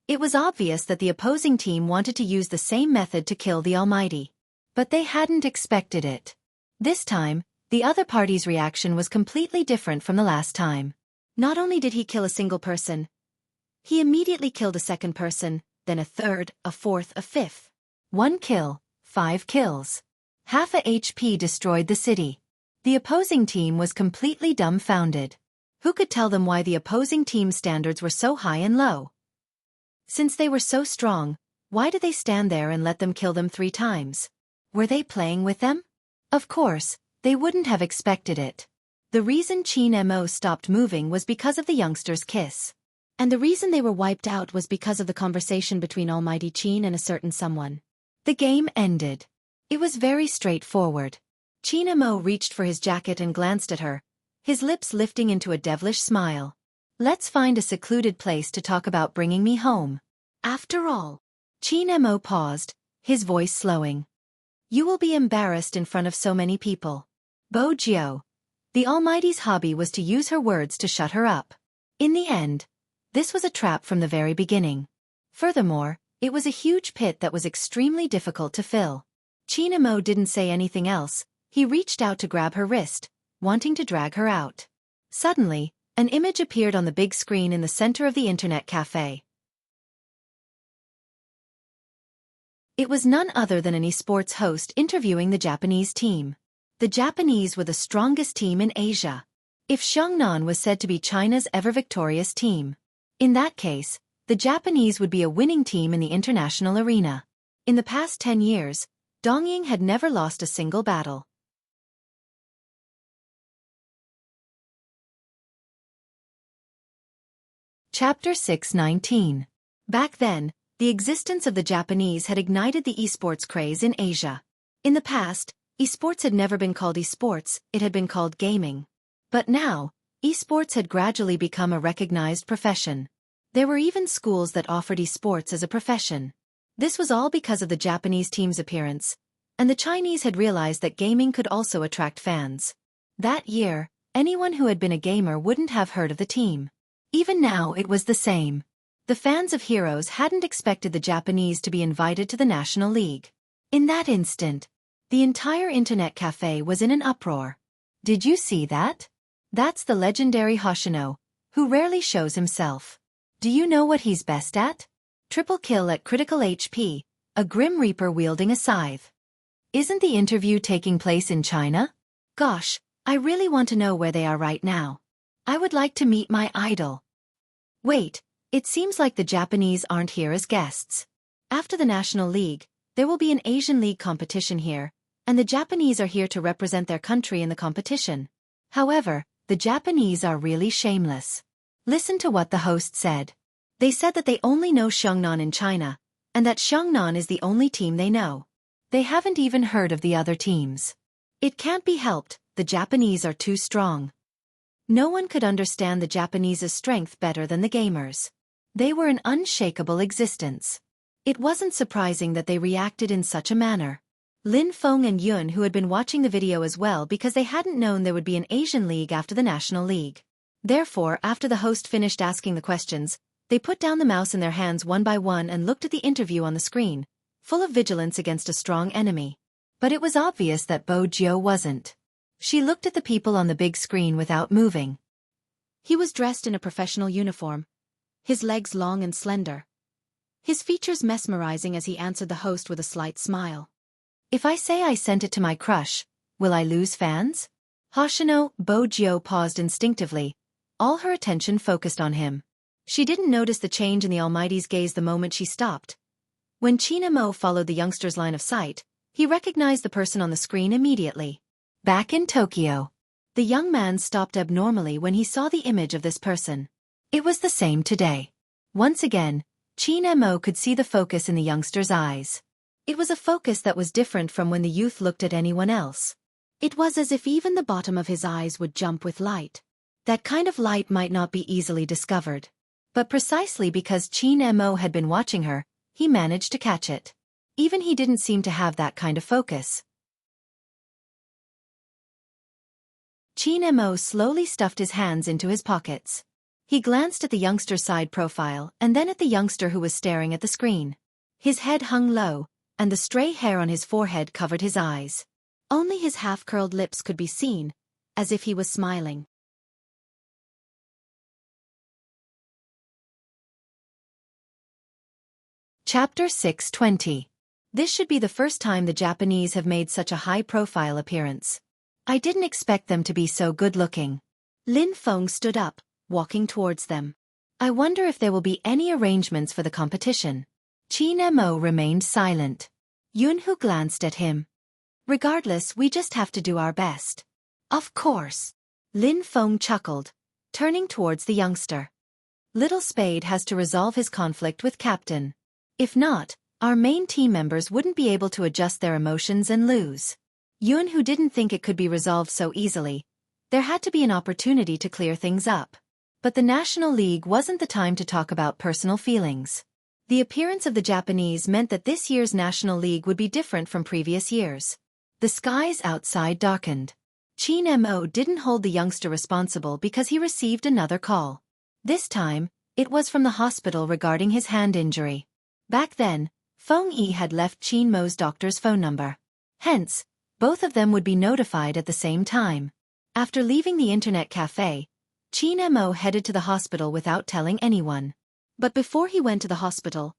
It was obvious that the opposing team wanted to use the same method to kill the Almighty. But they hadn't expected it. This time, the other party's reaction was completely different from the last time. Not only did he kill a single person, he immediately killed a second person, then a third, a fourth, a fifth. 1 kill, 5 kills. Half a HP destroyed the city. The opposing team was completely dumbfounded. Who could tell them why the opposing team's standards were so high and low? Since they were so strong, why did they stand there and let them kill them 3 times? Were they playing with them? Of course, they wouldn't have expected it. The reason Qin Mo stopped moving was because of the youngster's kiss. And the reason they were wiped out was because of the conversation between Almighty Qin and a certain someone. The game ended. It was very straightforward. Qin Mo reached for his jacket and glanced at her, his lips lifting into a devilish smile. Let's find a secluded place to talk about bringing me home. After all. Qin Mo paused, his voice slowing. You will be embarrassed in front of so many people. Bo Jiao. The Almighty's hobby was to use her words to shut her up. In the end, this was a trap from the very beginning. Furthermore, it was a huge pit that was extremely difficult to fill. Qin Mo didn't say anything else. He reached out to grab her wrist, wanting to drag her out. Suddenly, an image appeared on the big screen in the center of the internet cafe. It was none other than an esports host interviewing the Japanese team. The Japanese were the strongest team in Asia. If Xiongnan was said to be China's ever-victorious team, in that case, the Japanese would be a winning team in the international arena. In the past 10 years, Dongying had never lost a single battle. Chapter 6:19. Back then, the existence of the Japanese had ignited the esports craze in Asia. In the past, esports had never been called esports, it had been called gaming. But now, esports had gradually become a recognized profession. There were even schools that offered esports as a profession. This was all because of the Japanese team's appearance, and the Chinese had realized that gaming could also attract fans. That year, anyone who had been a gamer wouldn't have heard of the team. Even now it was the same. The fans of Heroes hadn't expected the Japanese to be invited to the National League. In that instant, the entire internet cafe was in an uproar. Did you see that? That's the legendary Hoshino, who rarely shows himself. Do you know what he's best at? Triple kill at critical HP, a Grim Reaper wielding a scythe. Isn't the interview taking place in China? Gosh, I really want to know where they are right now. I would like to meet my idol. Wait, it seems like the Japanese aren't here as guests. After the National League, there will be an Asian League competition here, and the Japanese are here to represent their country in the competition. However, the Japanese are really shameless. Listen to what the host said. They said that they only know Xiongnan in China, and that Xiongnan is the only team they know. They haven't even heard of the other teams. It can't be helped, the Japanese are too strong. No one could understand the Japanese's strength better than the gamers. They were an unshakable existence. It wasn't surprising that they reacted in such a manner. Lin Feng and Yun, who had been watching the video as well because they hadn't known there would be an Asian League after the National League. Therefore, after the host finished asking the questions, they put down the mouse in their hands one by one and looked at the interview on the screen, full of vigilance against a strong enemy. But it was obvious that Bo Jio wasn't. She looked at the people on the big screen without moving. He was dressed in a professional uniform, his legs long and slender, his features mesmerizing as he answered the host with a slight smile. If I say I sent it to my crush, will I lose fans? Hoshino, Bo Jio paused instinctively, all her attention focused on him. She didn't notice the change in the Almighty's gaze the moment she stopped. When China Mo followed the youngster's line of sight, he recognized the person on the screen immediately. Back in Tokyo, the young man stopped abnormally when he saw the image of this person. It was the same today. Once again, China Mo could see the focus in the youngster's eyes. It was a focus that was different from when the youth looked at anyone else. It was as if even the bottom of his eyes would jump with light. That kind of light might not be easily discovered. But precisely because China Mo had been watching her, he managed to catch it. Even he didn't seem to have that kind of focus. China Mo slowly stuffed his hands into his pockets. He glanced at the youngster's side profile and then at the youngster who was staring at the screen. His head hung low, and the stray hair on his forehead covered his eyes. Only his half-curled lips could be seen, as if he was smiling. Chapter 620. This should be the first time the Japanese have made such a high-profile appearance. I didn't expect them to be so good-looking. Lin Feng stood up, walking towards them. I wonder if there will be any arrangements for the competition. China Mo remained silent. Yunhu glanced at him. Regardless, we just have to do our best. Of course. Lin Feng chuckled, turning towards the youngster. Little Spade has to resolve his conflict with Captain. If not, our main team members wouldn't be able to adjust their emotions and lose. Yunhu didn't think it could be resolved so easily. There had to be an opportunity to clear things up. But the National League wasn't the time to talk about personal feelings. The appearance of the Japanese meant that this year's National League would be different from previous years. The skies outside darkened. China Mo didn't hold the youngster responsible because he received another call. This time, it was from the hospital regarding his hand injury. Back then, Feng Yi had left Chin Mo's doctor's phone number. Hence, both of them would be notified at the same time. After leaving the internet cafe, China Mo headed to the hospital without telling anyone. But before he went to the hospital,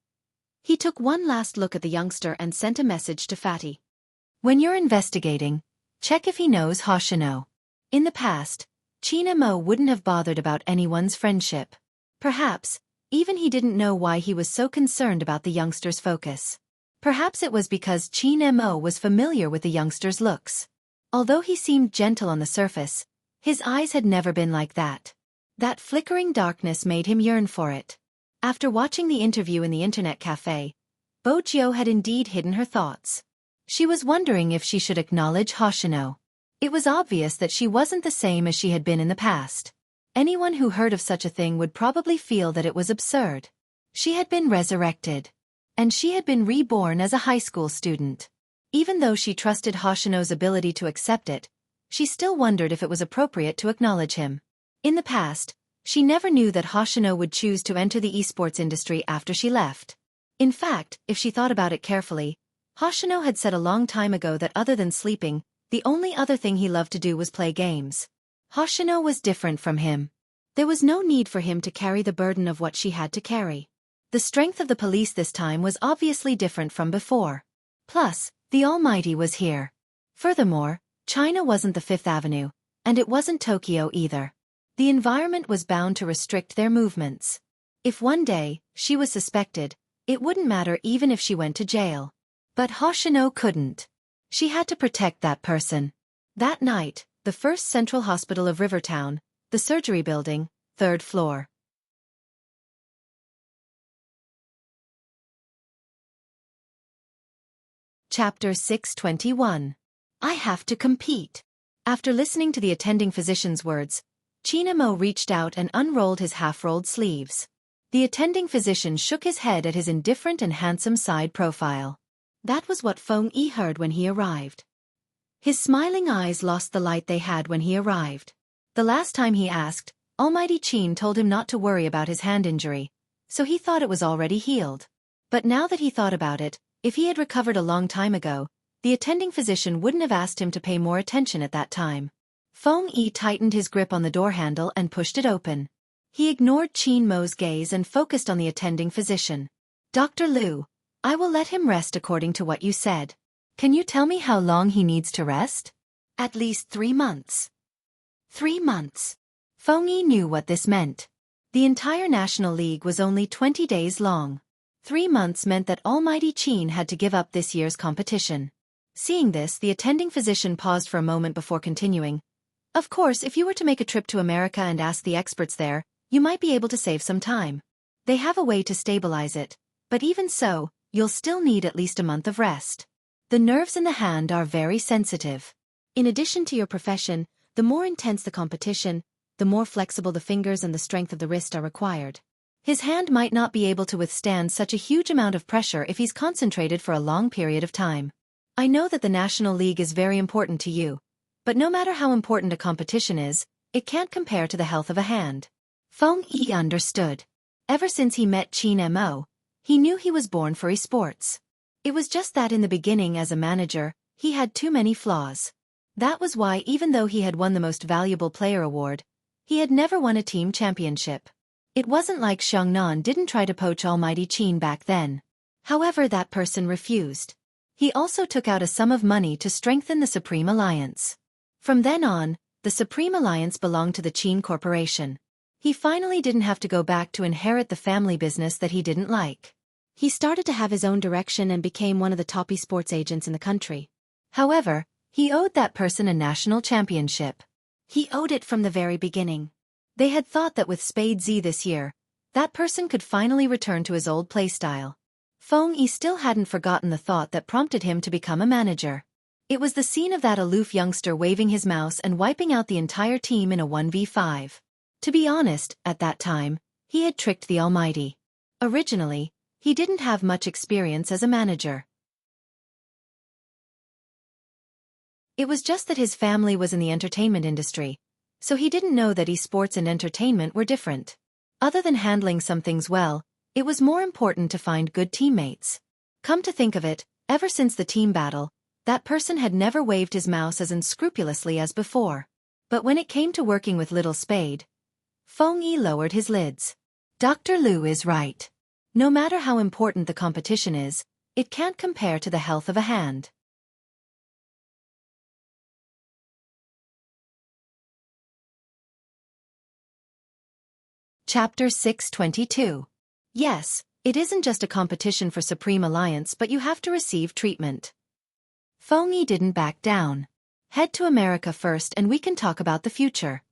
he took one last look at the youngster and sent a message to Fatty. When you're investigating, check if he knows Hoshino. In the past, China Mo wouldn't have bothered about anyone's friendship. Perhaps, even he didn't know why he was so concerned about the youngster's focus. Perhaps it was because China Mo was familiar with the youngster's looks. Although he seemed gentle on the surface, his eyes had never been like that. That flickering darkness made him yearn for it. After watching the interview in the internet cafe, Bo Jio had indeed hidden her thoughts. She was wondering if she should acknowledge Hoshino. It was obvious that she wasn't the same as she had been in the past. Anyone who heard of such a thing would probably feel that it was absurd. She had been resurrected. And she had been reborn as a high school student. Even though she trusted Hoshino's ability to accept it, she still wondered if it was appropriate to acknowledge him. In the past, she never knew that Hoshino would choose to enter the esports industry after she left. In fact, if she thought about it carefully, Hoshino had said a long time ago that other than sleeping, the only other thing he loved to do was play games. Hoshino was different from him. There was no need for him to carry the burden of what she had to carry. The strength of the police this time was obviously different from before. Plus, the Almighty was here. Furthermore, China wasn't the Fifth Avenue, and it wasn't Tokyo either. The environment was bound to restrict their movements. If one day, she was suspected, it wouldn't matter even if she went to jail. But Hoshino couldn't. She had to protect that person. That night, the First Central Hospital of Rivertown, the surgery building, 3rd floor. Chapter 621. I have to compete. After listening to the attending physician's words, Chinemo reached out and unrolled his half-rolled sleeves. The attending physician shook his head at his indifferent and handsome side profile. That was what Feng Yi heard when he arrived. His smiling eyes lost the light they had when he arrived. The last time he asked, Almighty Qin told him not to worry about his hand injury, so he thought it was already healed. But now that he thought about it, if he had recovered a long time ago, the attending physician wouldn't have asked him to pay more attention at that time. Feng Yi tightened his grip on the door handle and pushed it open. He ignored Qin Mo's gaze and focused on the attending physician. Dr. Liu, I will let him rest according to what you said. Can you tell me how long he needs to rest? At least 3 months. 3 months. Feng Yi knew what this meant. The entire National League was only 20 days long. 3 months meant that Almighty Qin had to give up this year's competition. Seeing this, the attending physician paused for a moment before continuing. Of course, if you were to make a trip to America and ask the experts there, you might be able to save some time. They have a way to stabilize it, but even so, you'll still need at least a month of rest. The nerves in the hand are very sensitive. In addition to your profession, the more intense the competition, the more flexible the fingers and the strength of the wrist are required. His hand might not be able to withstand such a huge amount of pressure if he's concentrated for a long period of time. I know that the National League is very important to you, but no matter how important a competition is, it can't compare to the health of a hand. Feng Yi understood. Ever since he met Qin Mo, he knew he was born for esports. It was just that in the beginning as a manager, he had too many flaws. That was why even though he had won the Most Valuable Player award, he had never won a team championship. It wasn't like Xiangnan didn't try to poach Almighty Qin back then. However, that person refused. He also took out a sum of money to strengthen the Supreme Alliance. From then on, the Supreme Alliance belonged to the Qin Corporation. He finally didn't have to go back to inherit the family business that he didn't like. He started to have his own direction and became one of the top esports agents in the country. However, he owed that person a national championship. He owed it from the very beginning. They had thought that with Spade Z this year, that person could finally return to his old playstyle. Feng Yi still hadn't forgotten the thought that prompted him to become a manager. It was the scene of that aloof youngster waving his mouse and wiping out the entire team in a 1v5. To be honest, at that time, he had tricked the Almighty. Originally, he didn't have much experience as a manager. It was just that his family was in the entertainment industry, so he didn't know that esports and entertainment were different. Other than handling some things well, it was more important to find good teammates. Come to think of it, ever since the team battle, that person had never waved his mouse as unscrupulously as before. But when it came to working with Little Spade, Feng Yi lowered his lids. Dr. Liu is right. No matter how important the competition is, it can't compare to the health of a hand. Chapter 622. Yes, it isn't just a competition for Supreme Alliance, but you have to receive treatment. Feng Yi didn't back down. Head to America first and we can talk about the future.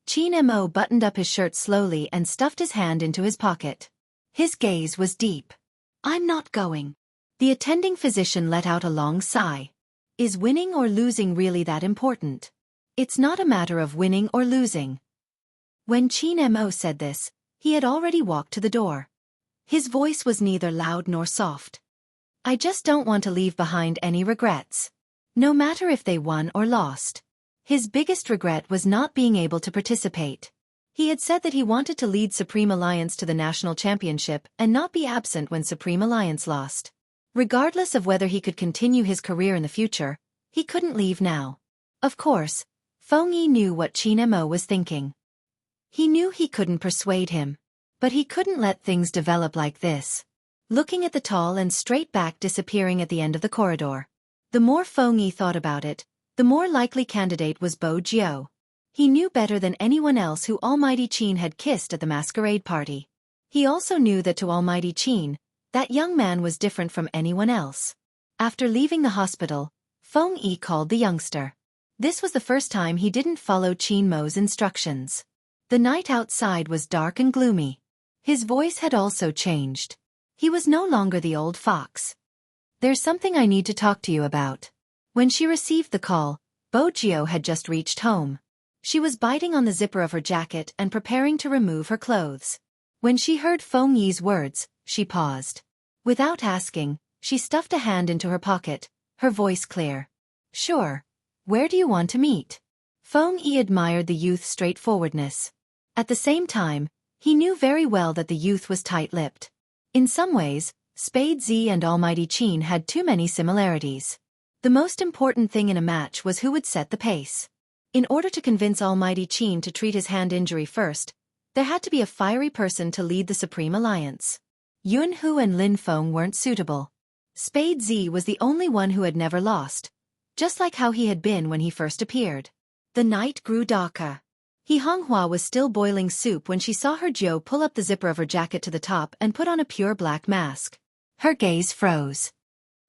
Qin Mo buttoned up his shirt slowly and stuffed his hand into his pocket. His gaze was deep. I'm not going. The attending physician let out a long sigh. Is winning or losing really that important? It's not a matter of winning or losing. When Qin Mo said this, he had already walked to the door. His voice was neither loud nor soft. I just don't want to leave behind any regrets. No matter if they won or lost. His biggest regret was not being able to participate. He had said that he wanted to lead Supreme Alliance to the national championship and not be absent when Supreme Alliance lost. Regardless of whether he could continue his career in the future, he couldn't leave now. Of course, Feng Yi knew what Qin Mo was thinking. He knew he couldn't persuade him. But he couldn't let things develop like this. Looking at the tall and straight back disappearing at the end of the corridor. The more Feng Yi thought about it, the more likely candidate was Bo Jiu. He knew better than anyone else who Almighty Qin had kissed at the masquerade party. He also knew that to Almighty Qin, that young man was different from anyone else. After leaving the hospital, Feng Yi called the youngster. This was the first time he didn't follow Qin Mo's instructions. The night outside was dark and gloomy. His voice had also changed. He was no longer the old fox. There's something I need to talk to you about. When she received the call, Bo Jiu had just reached home. She was biting on the zipper of her jacket and preparing to remove her clothes. When she heard Feng Yi's words, she paused. Without asking, she stuffed a hand into her pocket, her voice clear. Sure. Where do you want to meet? Feng Yi admired the youth's straightforwardness. At the same time, he knew very well that the youth was tight-lipped. In some ways, Spade Z and Almighty Qin had too many similarities. The most important thing in a match was who would set the pace. In order to convince Almighty Qin to treat his hand injury first, there had to be a fiery person to lead the Supreme Alliance. Yun Hu and Lin Feng weren't suitable. Spade Z was the only one who had never lost, just like how he had been when he first appeared. The night grew darker. He Honghua was still boiling soup when she saw her Jiu pull up the zipper of her jacket to the top and put on a pure black mask. Her gaze froze.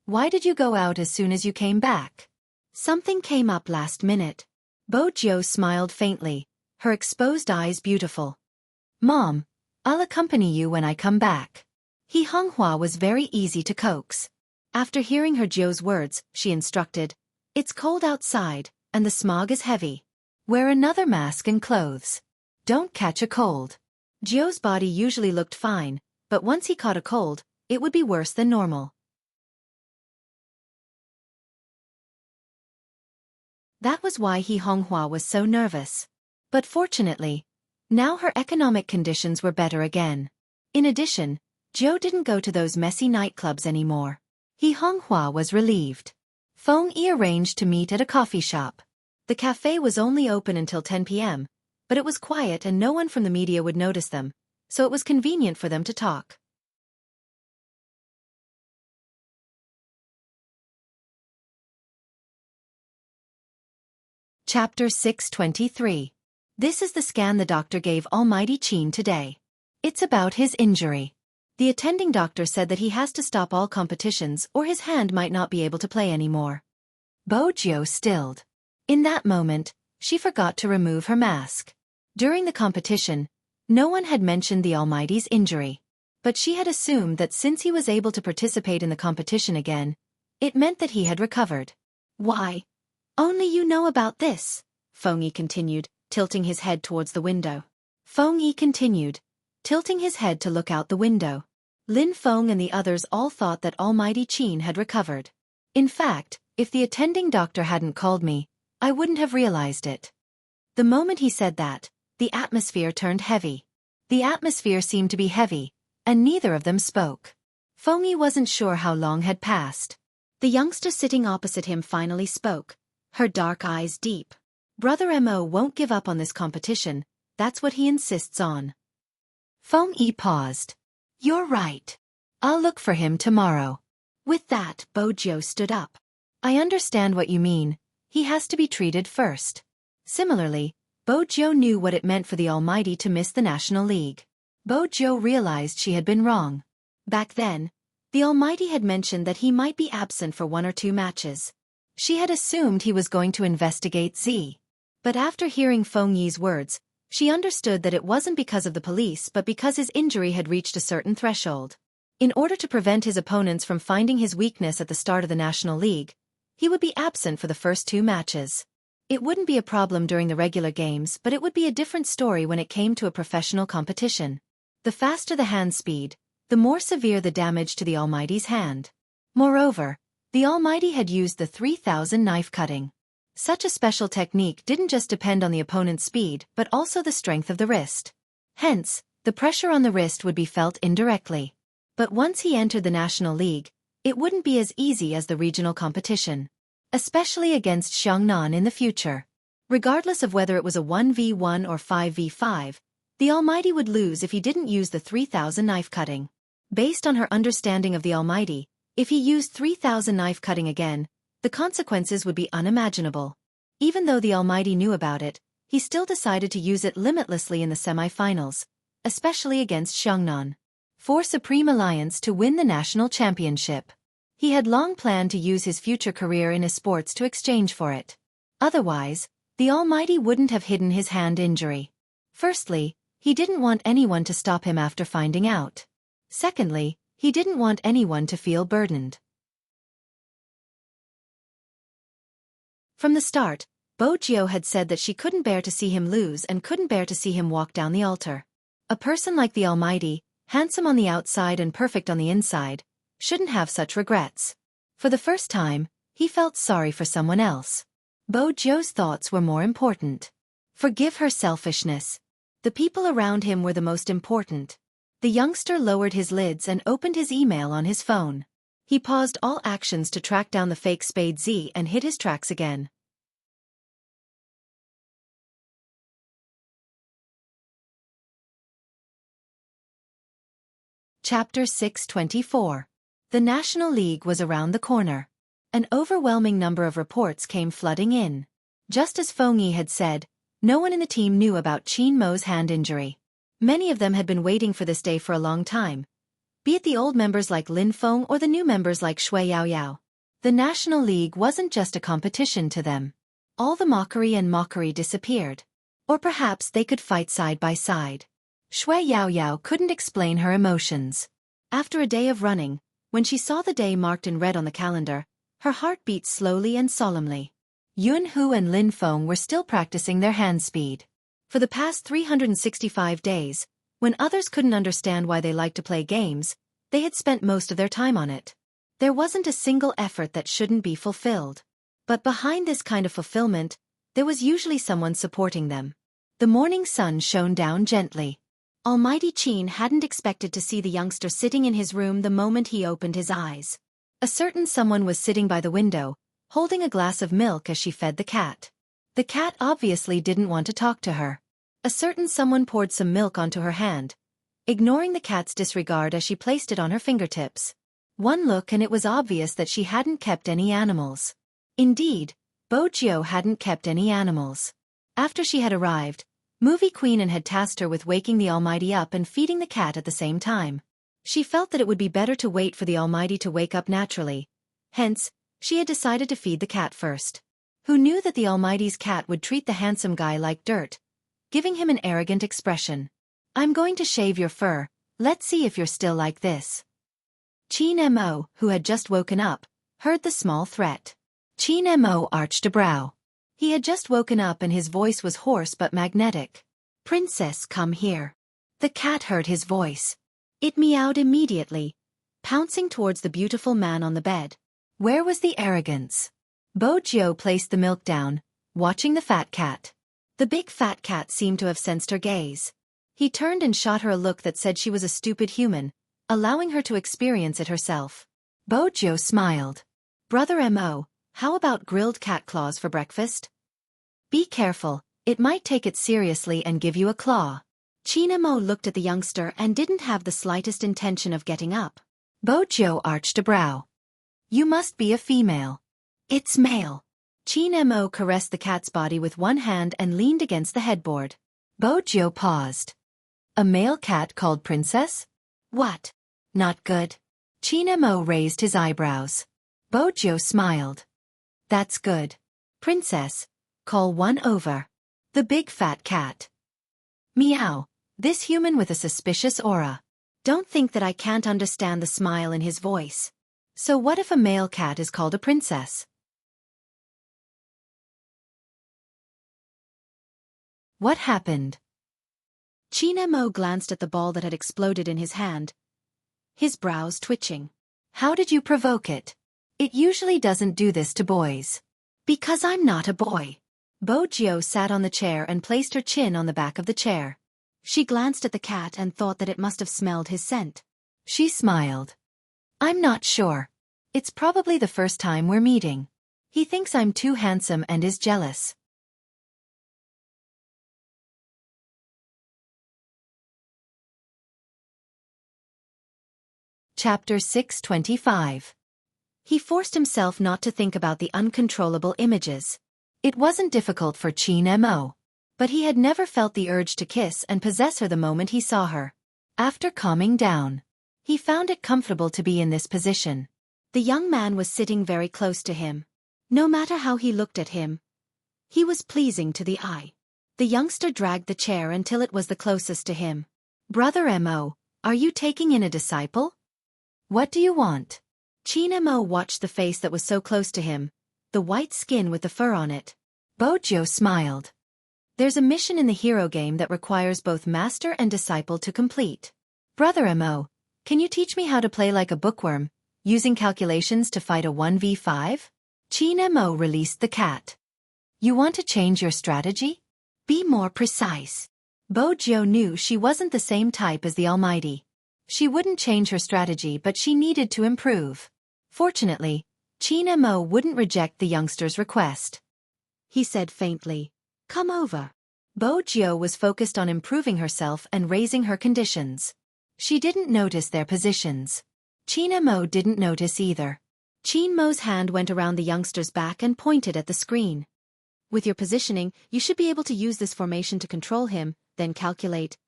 Why did you go out as soon as you came back? Something came up last minute. Bo Jiu smiled faintly, her exposed eyes beautiful. Mom, I'll accompany you when I come back. He Honghua was very easy to coax. After hearing her Jiu's words, she instructed, It's cold outside, and the smog is heavy. Wear another mask and clothes. Don't catch a cold. Jiu's body usually looked fine, but once he caught a cold, it would be worse than normal. That was why He Honghua was so nervous. But fortunately, now her economic conditions were better again. In addition, Jiu didn't go to those messy nightclubs anymore. He Honghua was relieved. Feng Yi arranged to meet at a coffee shop. The cafe was only open until 10 p.m., but it was quiet and no one from the media would notice them, so it was convenient for them to talk. Chapter 623. This is the scan the doctor gave Almighty Qin today. It's about his injury. The attending doctor said that he has to stop all competitions or his hand might not be able to play anymore. Bo Jiu stilled. In that moment, she forgot to remove her mask. During the competition, no one had mentioned the Almighty's injury. But she had assumed that since he was able to participate in the competition again, it meant that he had recovered. Why? Only you know about this, Feng Yi continued, tilting his head towards the window. Feng Yi continued, tilting his head to look out the window. Lin Feng and the others all thought that Almighty Qin had recovered. In fact, if the attending doctor hadn't called me, I wouldn't have realized it. The moment he said that, the atmosphere turned heavy. The atmosphere seemed to be heavy, and neither of them spoke. Feng Yi wasn't sure how long had passed. The youngster sitting opposite him finally spoke, her dark eyes deep. Brother Mo won't give up on this competition, that's what he insists on. Feng Yi paused. You're right. I'll look for him tomorrow. With that, Bo Jiu stood up. I understand what you mean. He has to be treated first. Similarly, Bo Jiu knew what it meant for the Almighty to miss the National League. Bo Jiu realized she had been wrong. Back then, the Almighty had mentioned that he might be absent for 1 or 2 matches. She had assumed he was going to investigate Z. But after hearing Feng Yi's words, she understood that it wasn't because of the police but because his injury had reached a certain threshold. In order to prevent his opponents from finding his weakness at the start of the National League, he would be absent for the first 2 matches. It wouldn't be a problem during the regular games, but it would be a different story when it came to a professional competition. The faster the hand speed, the more severe the damage to the Almighty's hand. Moreover, the Almighty had used the 3000 knife cutting. Such a special technique didn't just depend on the opponent's speed but also the strength of the wrist. Hence, the pressure on the wrist would be felt indirectly. But once he entered the National League, it wouldn't be as easy as the regional competition. Especially against Xiangnan in the future. Regardless of whether it was a 1v1 or 5v5, the Almighty would lose if he didn't use the 3000 knife cutting. Based on her understanding of the Almighty, if he used 3000 knife cutting again, the consequences would be unimaginable. Even though the Almighty knew about it, he still decided to use it limitlessly in the semi-finals, especially against Xiongnan, for Supreme Alliance to win the national championship. He had long planned to use his future career in esports to exchange for it. Otherwise, the Almighty wouldn't have hidden his hand injury. Firstly, he didn't want anyone to stop him after finding out. Secondly, he didn't want anyone to feel burdened. From the start, Wuxia had said that she couldn't bear to see him lose and couldn't bear to see him walk down the altar. A person like the Almighty, handsome on the outside and perfect on the inside, shouldn't have such regrets. For the first time, he felt sorry for someone else. Wuxia's thoughts were more important. Forgive her selfishness. The people around him were the most important. The youngster lowered his lids and opened his email on his phone. He paused all actions to track down the fake Spade Z and hit his tracks again. Chapter 624. The National League was around the corner. An overwhelming number of reports came flooding in. Just as Feng Yi had said, no one in the team knew about Qin Mo's hand injury. Many of them had been waiting for this day for a long time, be it the old members like Lin Feng or the new members like Shui Yaoyao. The National League wasn't just a competition to them. All the mockery disappeared. Or perhaps they could fight side by side. Shui Yaoyao couldn't explain her emotions. After a day of running, when she saw the day marked in red on the calendar, her heart beat slowly and solemnly. Yun Hu and Lin Feng were still practicing their hand speed. For the past 365 days, when others couldn't understand why they liked to play games, they had spent most of their time on it. There wasn't a single effort that shouldn't be fulfilled. But behind this kind of fulfillment, there was usually someone supporting them. The morning sun shone down gently. Almighty Qin hadn't expected to see the youngster sitting in his room the moment he opened his eyes. A certain someone was sitting by the window, holding a glass of milk as she fed the cat. The cat obviously didn't want to talk to her. A certain someone poured some milk onto her hand, ignoring the cat's disregard as she placed it on her fingertips. One look and it was obvious that she hadn't kept any animals. Indeed, Wuxia hadn't kept any animals. After she had arrived, Movie Queen and had tasked her with waking the Almighty up and feeding the cat at the same time. She felt that it would be better to wait for the Almighty to wake up naturally. Hence, she had decided to feed the cat first. Who knew that the Almighty's cat would treat the handsome guy like dirt, giving him an arrogant expression. "I'm going to shave your fur, let's see if you're still like this." Qin Mo, who had just woken up, heard the small threat. Qin Mo arched a brow. He had just woken up and his voice was hoarse but magnetic. "Princess, come here." The cat heard his voice. It meowed immediately, pouncing towards the beautiful man on the bed. Where was the arrogance? Wuxia placed the milk down, watching the fat cat. The big fat cat seemed to have sensed her gaze. He turned and shot her a look that said she was a stupid human, allowing her to experience it herself. Wuxia smiled. "Brother Mo, how about grilled cat claws for breakfast?" "Be careful, it might take it seriously and give you a claw." Qin Mo looked at the youngster and didn't have the slightest intention of getting up. Wuxia arched a brow. "You must be a female." "It's male." Qin Mo caressed the cat's body with one hand and leaned against the headboard. Wuxia paused. "A male cat called Princess? What? Not good." Qin Mo raised his eyebrows. Wuxia smiled. "That's good. Princess, call one over." The big fat cat. Meow. This human with a suspicious aura. Don't think that I can't understand the smile in his voice. So what if a male cat is called a princess? What happened? Qin Mo glanced at the ball that had exploded in his hand, his brows twitching. "How did you provoke it? It usually doesn't do this to boys." "Because I'm not a boy." Wuxia sat on the chair and placed her chin on the back of the chair. She glanced at the cat and thought that it must have smelled his scent. She smiled. "I'm not sure. It's probably the first time we're meeting. He thinks I'm too handsome and is jealous." Chapter 625. He forced himself not to think about the uncontrollable images. It wasn't difficult for Qin Mo. But he had never felt the urge to kiss and possess her the moment he saw her. After calming down, he found it comfortable to be in this position. The young man was sitting very close to him. No matter how he looked at him, he was pleasing to the eye. The youngster dragged the chair until it was the closest to him. Brother Mo, are you taking in a disciple? What do you want? Qin Mo watched the face that was so close to him, the white skin with the fur on it. Bojo smiled. There's a mission in the hero game that requires both master and disciple to complete. Brother Mo, can you teach me how to play like a bookworm, using calculations to fight a 1v5? Qin Mo released the cat. You want to change your strategy? Be more precise. Bojo knew she wasn't the same type as the Almighty. She wouldn't change her strategy, but she needed to improve. Fortunately, Qin Mo wouldn't reject the youngster's request. He said faintly, "Come over." Bojo was focused on improving herself and raising her conditions. She didn't notice their positions. Qin Mo didn't notice either. Qin Mo's hand went around the youngster's back and pointed at the screen. With your positioning, you should be able to use this formation to control him, then calculate.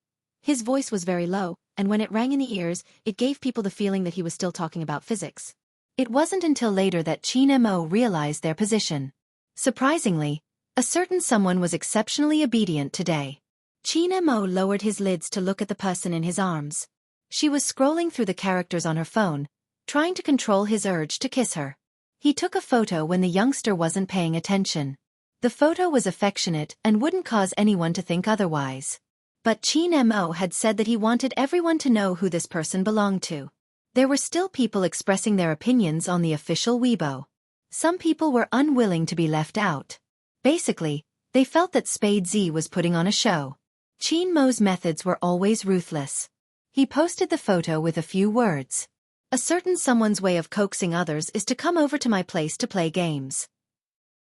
His voice was very low, and when it rang in the ears, it gave people the feeling that he was still talking about physics. It wasn't until later that Qin Mo realized their position. Surprisingly, a certain someone was exceptionally obedient today. Qin Mo lowered his lids to look at the person in his arms. She was scrolling through the characters on her phone, trying to control his urge to kiss her. He took a photo when the youngster wasn't paying attention. The photo was affectionate and wouldn't cause anyone to think otherwise. But Qin Mo had said that he wanted everyone to know who this person belonged to. There were still people expressing their opinions on the official Weibo. Some people were unwilling to be left out. Basically, they felt that Spade Z was putting on a show. Qin Mo's methods were always ruthless. He posted the photo with a few words. A certain someone's way of coaxing others is to come over to my place to play games.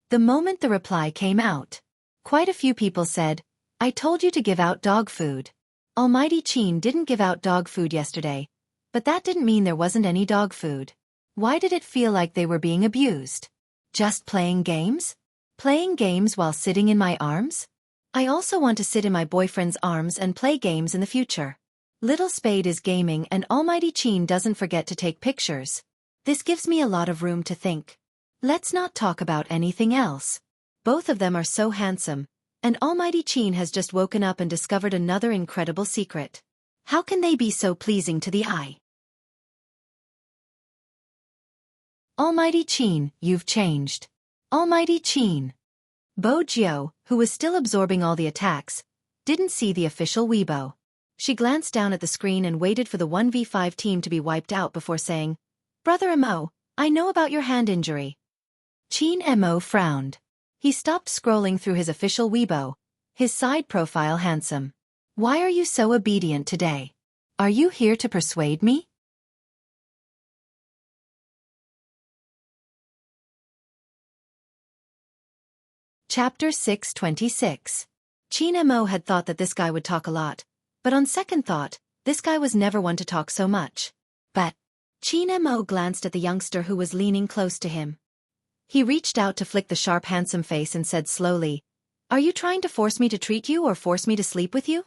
The moment the reply came out, quite a few people said, I told you to give out dog food. Almighty Qin didn't give out dog food yesterday, but that didn't mean there wasn't any dog food. Why did it feel like they were being abused? Just playing games? Playing games while sitting in my arms? I also want to sit in my boyfriend's arms and play games in the future. Little Spade is gaming and Almighty Qin doesn't forget to take pictures. This gives me a lot of room to think. Let's not talk about anything else. Both of them are so handsome, and Almighty Qin has just woken up and discovered another incredible secret. How can they be so pleasing to the eye? Almighty Qin, you've changed. Almighty Qin. Bojo, who was still absorbing all the attacks, didn't see the official Weibo. She glanced down at the screen and waited for the 1v5 team to be wiped out before saying, Brother Mo, I know about your hand injury. Qin Mo frowned. He stopped scrolling through his official Weibo, his side profile handsome. Why are you so obedient today? Are you here to persuade me? Chapter 626. Qin Mo had thought that this guy would talk a lot, but on second thought, this guy was never one to talk so much. But Qin Mo glanced at the youngster who was leaning close to him. He reached out to flick the sharp handsome face and said slowly, Are you trying to force me to treat you or force me to sleep with you?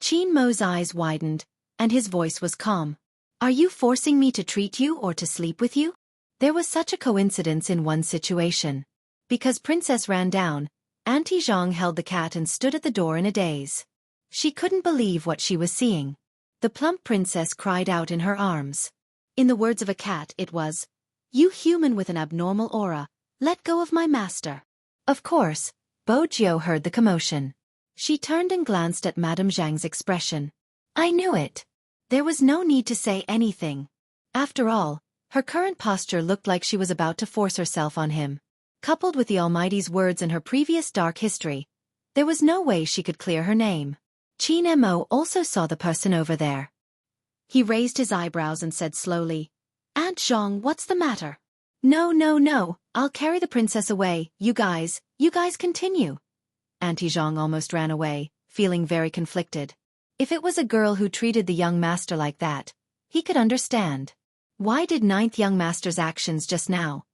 Qin Mo's eyes widened, and his voice was calm. Are you forcing me to treat you or to sleep with you? There was such a coincidence in one situation. Because Princess ran down, Auntie Zhang held the cat and stood at the door in a daze. She couldn't believe what she was seeing. The plump princess cried out in her arms. In the words of a cat it was, You human with an abnormal aura, let go of my master. Of course, Bojo heard the commotion. She turned and glanced at Madame Zhang's expression. I knew it. There was no need to say anything. After all, her current posture looked like she was about to force herself on him. Coupled with the Almighty's words and her previous dark history, there was no way she could clear her name. Qin Mo also saw the person over there. He raised his eyebrows and said slowly, Aunt Zhang, what's the matter? No, I'll carry the princess away, you guys continue. Auntie Zhang almost ran away, feeling very conflicted. If it was a girl who treated the young master like that, he could understand. Why did ninth young master's actions just now?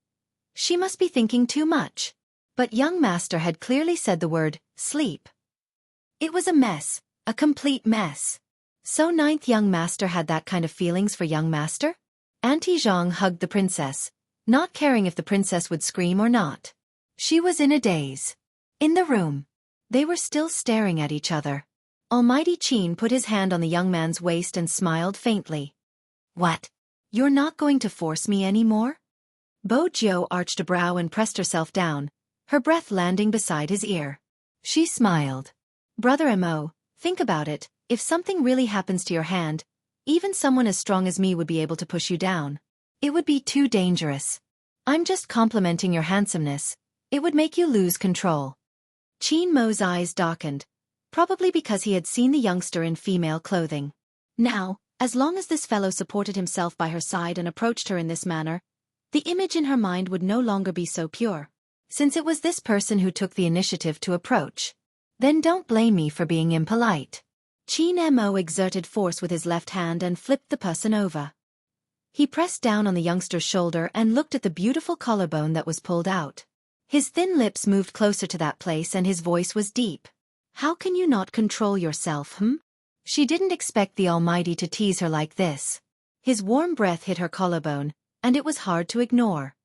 She must be thinking too much. But young master had clearly said the word, sleep. It was a mess, a complete mess. So ninth young master had that kind of feelings for young master? Auntie Zhang hugged the princess, not caring if the princess would scream or not. She was in a daze. In the room, they were still staring at each other. Almighty Qin put his hand on the young man's waist and smiled faintly. What? You're not going to force me anymore? Bo Jiu arched a brow and pressed herself down, her breath landing beside his ear. She smiled. Brother Mo, think about it, if something really happens to your hand, even someone as strong as me would be able to push you down. It would be too dangerous. I'm just complimenting your handsomeness. It would make you lose control. Qin Mo's eyes darkened, probably because he had seen the youngster in female clothing. Now, as long as this fellow supported himself by her side and approached her in this manner, the image in her mind would no longer be so pure. Since it was this person who took the initiative to approach, then don't blame me for being impolite. Qin Mo exerted force with his left hand and flipped the person over. He pressed down on the youngster's shoulder and looked at the beautiful collarbone that was pulled out. His thin lips moved closer to that place and his voice was deep. How can you not control yourself, She didn't expect the Almighty to tease her like this. His warm breath hit her collarbone, and it was hard to ignore.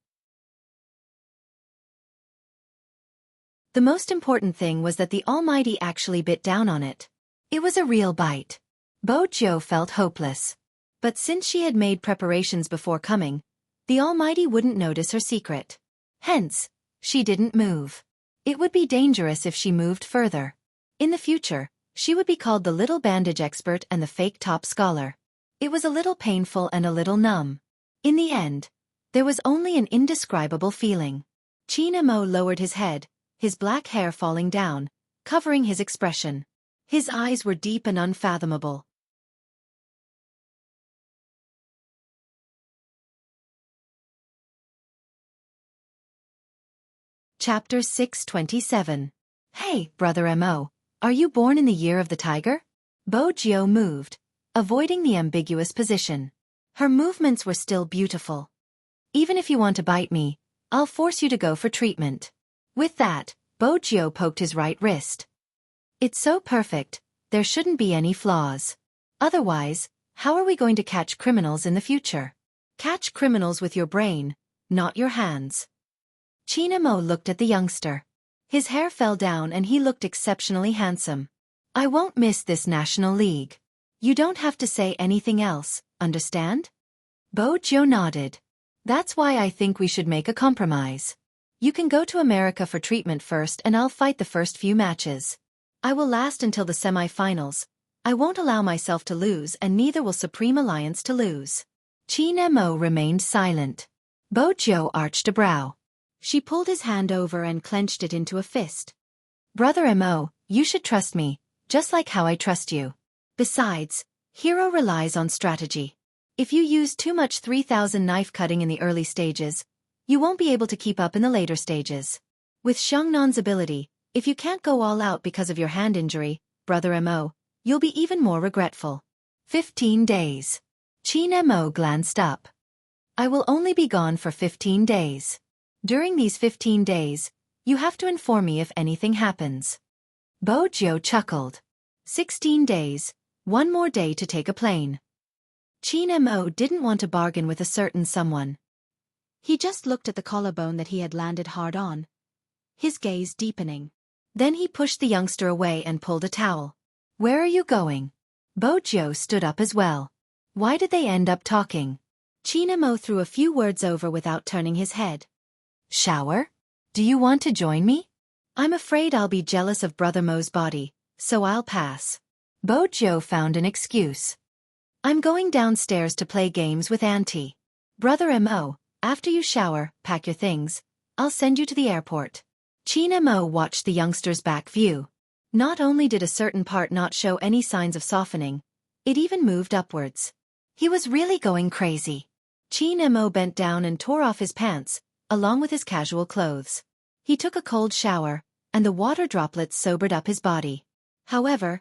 The most important thing was that the Almighty actually bit down on it. It was a real bite. Bo Jiu felt hopeless. But since she had made preparations before coming, the Almighty wouldn't notice her secret. Hence, she didn't move. It would be dangerous if she moved further. In the future, she would be called the little bandage expert and the fake top scholar. It was a little painful and a little numb. In the end, there was only an indescribable feeling. Qin Mo lowered his head, his black hair falling down, covering his expression. His eyes were deep and unfathomable. Chapter 627. Hey, Brother Mo, are you born in the year of the tiger? Bo Jiu moved, avoiding the ambiguous position. Her movements were still beautiful. Even if you want to bite me, I'll force you to go for treatment. With that, Bo Jiu poked his right wrist. It's so perfect, there shouldn't be any flaws. Otherwise, how are we going to catch criminals in the future? Catch criminals with your brain, not your hands. Qin Mo looked at the youngster. His hair fell down and he looked exceptionally handsome. I won't miss this National League. You don't have to say anything else, understand? Bo Jiu nodded. That's why I think we should make a compromise. You can go to America for treatment first and I'll fight the first few matches. I will last until the semi-finals. I won't allow myself to lose and neither will Supreme Alliance to lose. Qin Mo remained silent. Bo Jiu arched a brow. She pulled his hand over and clenched it into a fist. Brother Mo, you should trust me, just like how I trust you. Besides, hero relies on strategy. If you use too much 3000 knife cutting in the early stages, you won't be able to keep up in the later stages. With Xiangnan's ability, if you can't go all out because of your hand injury, Brother Mo, you'll be even more regretful. 15 days. Qin Mo glanced up. I will only be gone for 15 days. During these 15 days, you have to inform me if anything happens. Bo Jiu chuckled. 16 days, one more day to take a plane. Qin Mo didn't want to bargain with a certain someone. He just looked at the collarbone that he had landed hard on, his gaze deepening. Then he pushed the youngster away and pulled a towel. Where are you going? Bo Jiu stood up as well. Why did they end up talking? Qin Mo threw a few words over without turning his head. Shower? Do you want to join me? I'm afraid I'll be jealous of Brother Mo's body, so I'll pass. Bo Jiu found an excuse. I'm going downstairs to play games with Auntie. Brother Mo, after you shower, pack your things. I'll send you to the airport. Qin Mo watched the youngster's back view. Not only did a certain part not show any signs of softening, it even moved upwards. He was really going crazy. Qin Mo bent down and tore off his pants, along with his casual clothes. He took a cold shower, and the water droplets sobered up his body. However,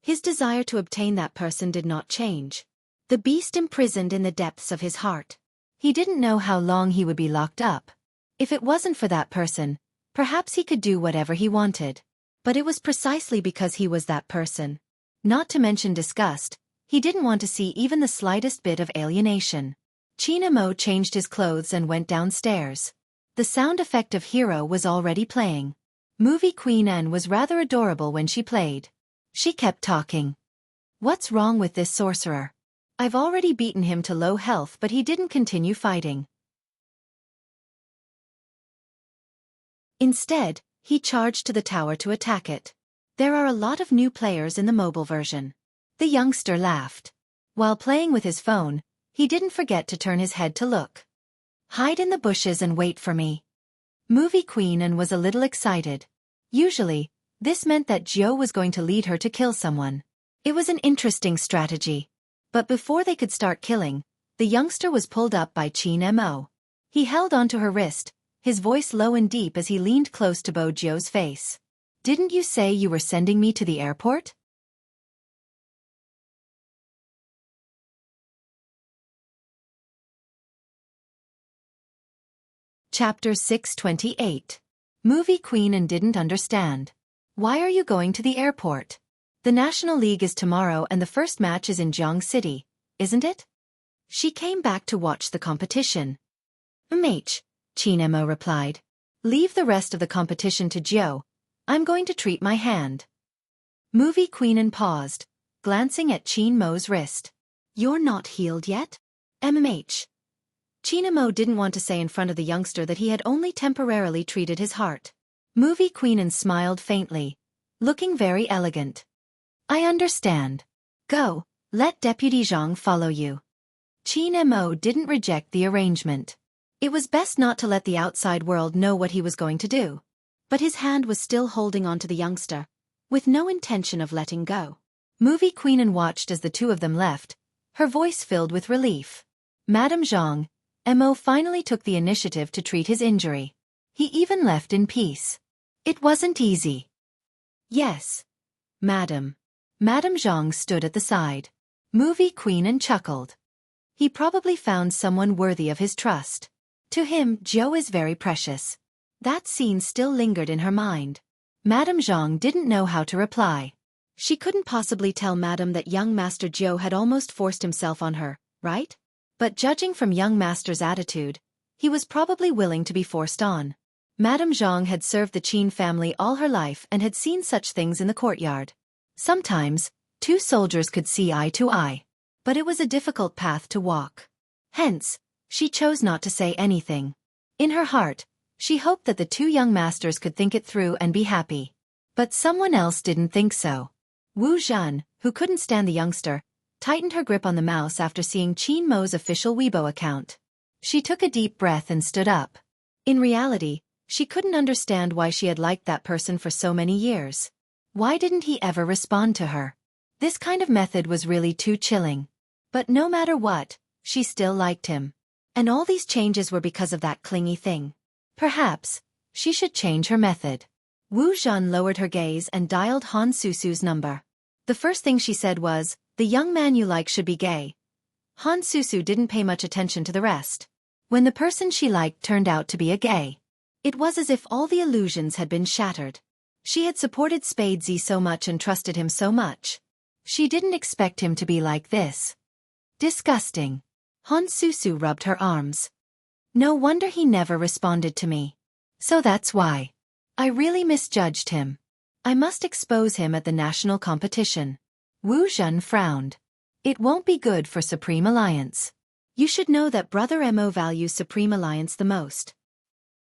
his desire to obtain that person did not change. The beast imprisoned in the depths of his heart. He didn't know how long he would be locked up. If it wasn't for that person, perhaps he could do whatever he wanted. But it was precisely because he was that person. Not to mention disgust, he didn't want to see even the slightest bit of alienation. Qin Mo changed his clothes and went downstairs. The sound effect of Hero was already playing. Movie Queen Anne was rather adorable when she played. She kept talking. What's wrong with this sorcerer? I've already beaten him to low health, but he didn't continue fighting. Instead, he charged to the tower to attack it. There are a lot of new players in the mobile version. The youngster laughed. While playing with his phone, he didn't forget to turn his head to look. Hide in the bushes and wait for me. Movie Queen Anne was a little excited. Usually, this meant that Jiao was going to lead her to kill someone. It was an interesting strategy. But before they could start killing, the youngster was pulled up by Qin Mo. He held onto her wrist, his voice low and deep as he leaned close to Bo Jiao's face. Didn't you say you were sending me to the airport? Chapter 628. Movie Queen Anne didn't understand. Why are you going to the airport? The National League is tomorrow and the first match is in Jiang City, isn't it? She came back to watch the competition. Qin Mo replied. Leave the rest of the competition to Jiao. I'm going to treat my hand. Movie Queen Anne paused, glancing at Qin Mo's wrist. You're not healed yet? Qin Mo didn't want to say in front of the youngster that he had only temporarily treated his heart. Movie Queen Anne smiled faintly, looking very elegant. I understand. Go, let Deputy Zhang follow you. Qin Mo didn't reject the arrangement. It was best not to let the outside world know what he was going to do. But his hand was still holding on to the youngster, with no intention of letting go. Movie Queen Anne watched as the two of them left, her voice filled with relief. Madame Zhang, Mo finally took the initiative to treat his injury. He even left in peace. It wasn't easy. Yes, Madam. Madame Zhang stood at the side. Movie Queen Anne chuckled. He probably found someone worthy of his trust. To him, Jiao is very precious. That scene still lingered in her mind. Madame Zhang didn't know how to reply. She couldn't possibly tell Madame that young Master Jiao had almost forced himself on her, right? But judging from young Master's attitude, he was probably willing to be forced on. Madame Zhang had served the Qin family all her life and had seen such things in the courtyard. Sometimes, two soldiers could see eye to eye. But it was a difficult path to walk. Hence, she chose not to say anything. In her heart, she hoped that the two young masters could think it through and be happy. But someone else didn't think so. Wu Zhan, who couldn't stand the youngster, tightened her grip on the mouse after seeing Qin Mo's official Weibo account. She took a deep breath and stood up. In reality, she couldn't understand why she had liked that person for so many years. Why didn't he ever respond to her? This kind of method was really too chilling. But no matter what, she still liked him. And all these changes were because of that clingy thing. Perhaps, she should change her method. Wu Zhan lowered her gaze and dialed Han Susu's number. The first thing she said was, "The young man you like should be gay." Han Susu didn't pay much attention to the rest. When the person she liked turned out to be a gay, it was as if all the illusions had been shattered. She had supported Spadesy so much and trusted him so much. She didn't expect him to be like this. Disgusting. Han Susu rubbed her arms. No wonder he never responded to me. So that's why. I really misjudged him. I must expose him at the national competition. Wu Zhen frowned. It won't be good for Supreme Alliance. You should know that Brother Mo values Supreme Alliance the most.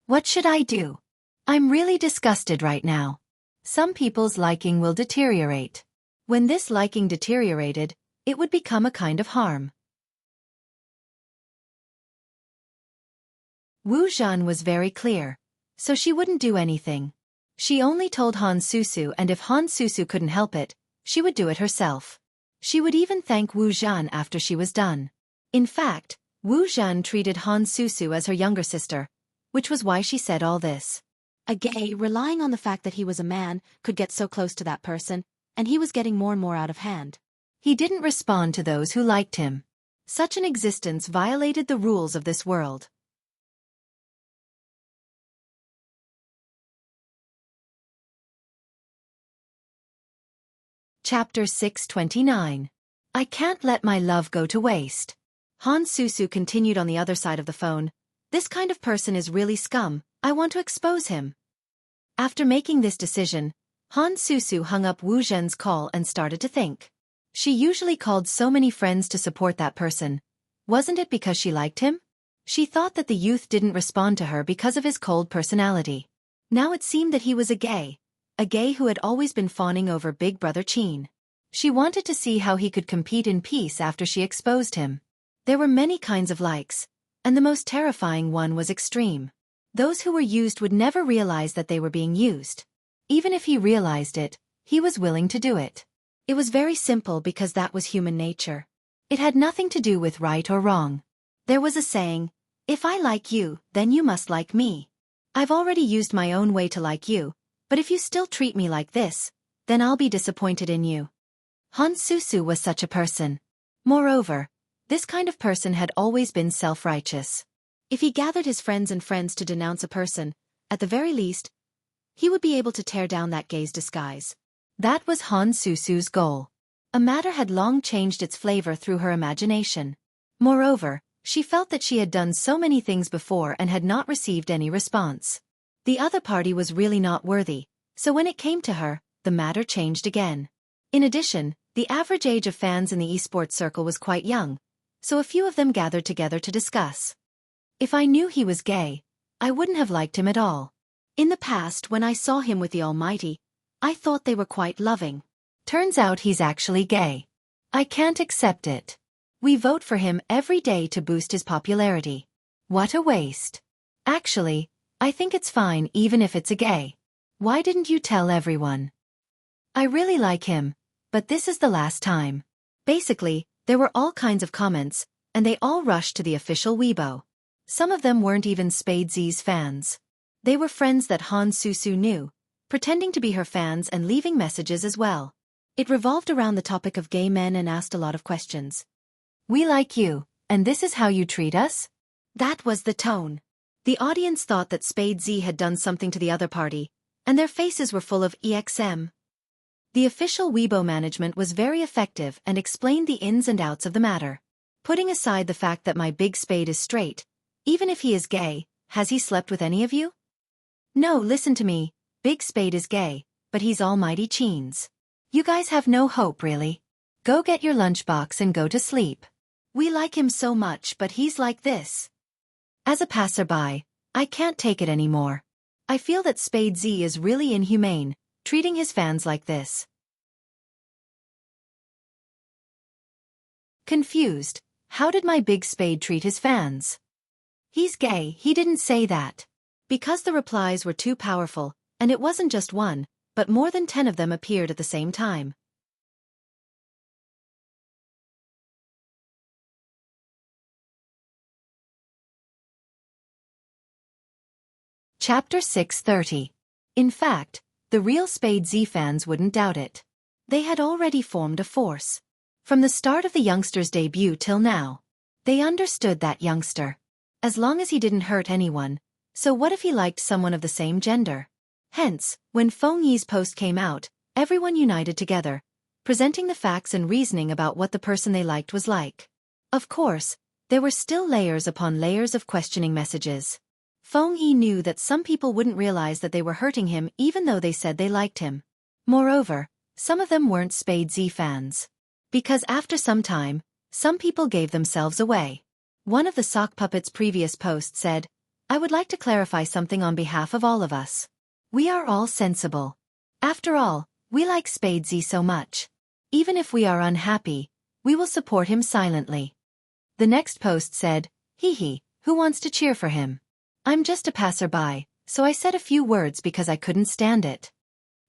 What should I do? I'm really disgusted right now. Some people's liking will deteriorate. When this liking deteriorated, it would become a kind of harm. Wu Zhan was very clear, so she wouldn't do anything. She only told Han Susu, and if Han Susu couldn't help it, she would do it herself. She would even thank Wu Zhan after she was done. In fact, Wu Zhan treated Han Susu as her younger sister, which was why she said all this. A gay, relying on the fact that he was a man, could get so close to that person, and he was getting more and more out of hand. He didn't respond to those who liked him. Such an existence violated the rules of this world. Chapter 629. I can't let my love go to waste. Han Susu continued on the other side of the phone. This kind of person is really scum. I want to expose him. After making this decision, Han Susu hung up Wu Zhen's call and started to think. She usually called so many friends to support that person. Wasn't it because she liked him? She thought that the youth didn't respond to her because of his cold personality. Now it seemed that he was a gay who had always been fawning over Big Brother Qin. She wanted to see how he could compete in peace after she exposed him. There were many kinds of likes, and the most terrifying one was extreme. Those who were used would never realize that they were being used. Even if he realized it, he was willing to do it. It was very simple because that was human nature. It had nothing to do with right or wrong. There was a saying, if I like you, then you must like me. I've already used my own way to like you, but if you still treat me like this, then I'll be disappointed in you. Han Susu was such a person. Moreover, this kind of person had always been self-righteous. If he gathered his friends to denounce a person, at the very least, he would be able to tear down that gay's disguise. That was Han Susu's goal. A matter had long changed its flavor through her imagination. Moreover, she felt that she had done so many things before and had not received any response. The other party was really not worthy, so when it came to her, the matter changed again. In addition, the average age of fans in the esports circle was quite young, so a few of them gathered together to discuss. If I knew he was gay, I wouldn't have liked him at all. In the past, when I saw him with the Almighty, I thought they were quite loving. Turns out he's actually gay. I can't accept it. We vote for him every day to boost his popularity. What a waste. Actually, I think it's fine even if it's a gay. Why didn't you tell everyone? I really like him, but this is the last time. Basically, there were all kinds of comments, and they all rushed to the official Weibo. Some of them weren't even Spade Z's fans. They were friends that Han Susu knew, pretending to be her fans and leaving messages as well. It revolved around the topic of gay men and asked a lot of questions. We like you, and this is how you treat us? That was the tone. The audience thought that Spade Z had done something to the other party, and their faces were full of EXM. The official Weibo management was very effective and explained the ins and outs of the matter. Putting aside the fact that my Big Spade is straight, even if he is gay, has he slept with any of you? No, listen to me, Big Spade is gay, but he's Almighty Qin's. You guys have no hope really. Go get your lunchbox and go to sleep. We like him so much but he's like this. As a passerby, I can't take it anymore. I feel that Spade Z is really inhumane, treating his fans like this. Confused, how did my Big Spade treat his fans? He's gay, he didn't say that. Because the replies were too powerful, and it wasn't just one, but more than 10 of them appeared at the same time. Chapter 630. In fact, the real Spade Z fans wouldn't doubt it. They had already formed a force. From the start of the youngster's debut till now. They understood that youngster. As long as he didn't hurt anyone, so what if he liked someone of the same gender? Hence, when Feng Yi's post came out, everyone united together, presenting the facts and reasoning about what the person they liked was like. Of course, there were still layers upon layers of questioning messages. Feng Yi knew that some people wouldn't realize that they were hurting him even though they said they liked him. Moreover, some of them weren't Spade Z fans. Because after some time, some people gave themselves away. One of the sock puppet's previous posts said, I would like to clarify something on behalf of all of us. We are all sensible. After all, we like Spade Z so much. Even if we are unhappy, we will support him silently. The next post said, hee hee, who wants to cheer for him? I'm just a passerby, so I said a few words because I couldn't stand it.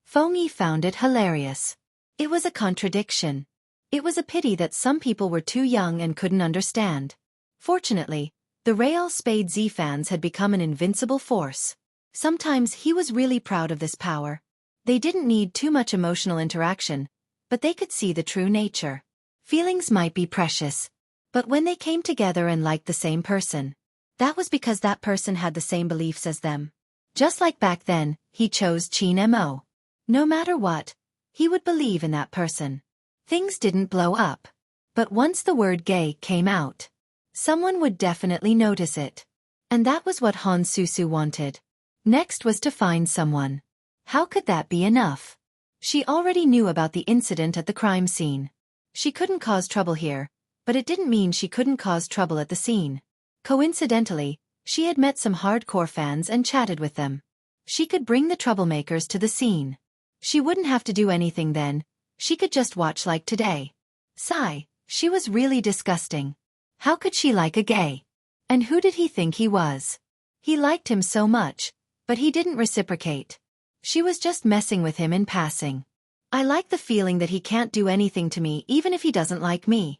Feng Yi found it hilarious. It was a contradiction. It was a pity that some people were too young and couldn't understand. Fortunately, the Real Spade Z fans had become an invincible force. Sometimes he was really proud of this power. They didn't need too much emotional interaction, but they could see the true nature. Feelings might be precious, But when they came together and liked the same person, that was because that person had the same beliefs as them. Just like back then, he chose Qin Mo. No matter what, he would believe in that person. Things didn't blow up. But once the word gay came out, someone would definitely notice it. And that was what Han Susu wanted. Next was to find someone. How could that be enough? She already knew about the incident at the crime scene. She couldn't cause trouble here, but it didn't mean she couldn't cause trouble at the scene. Coincidentally, she had met some hardcore fans and chatted with them. She could bring the troublemakers to the scene. She wouldn't have to do anything then, she could just watch like today. Sigh, she was really disgusting. How could she like a gay? And who did he think he was? He liked him so much, but he didn't reciprocate. She was just messing with him in passing. I like the feeling that he can't do anything to me even if he doesn't like me.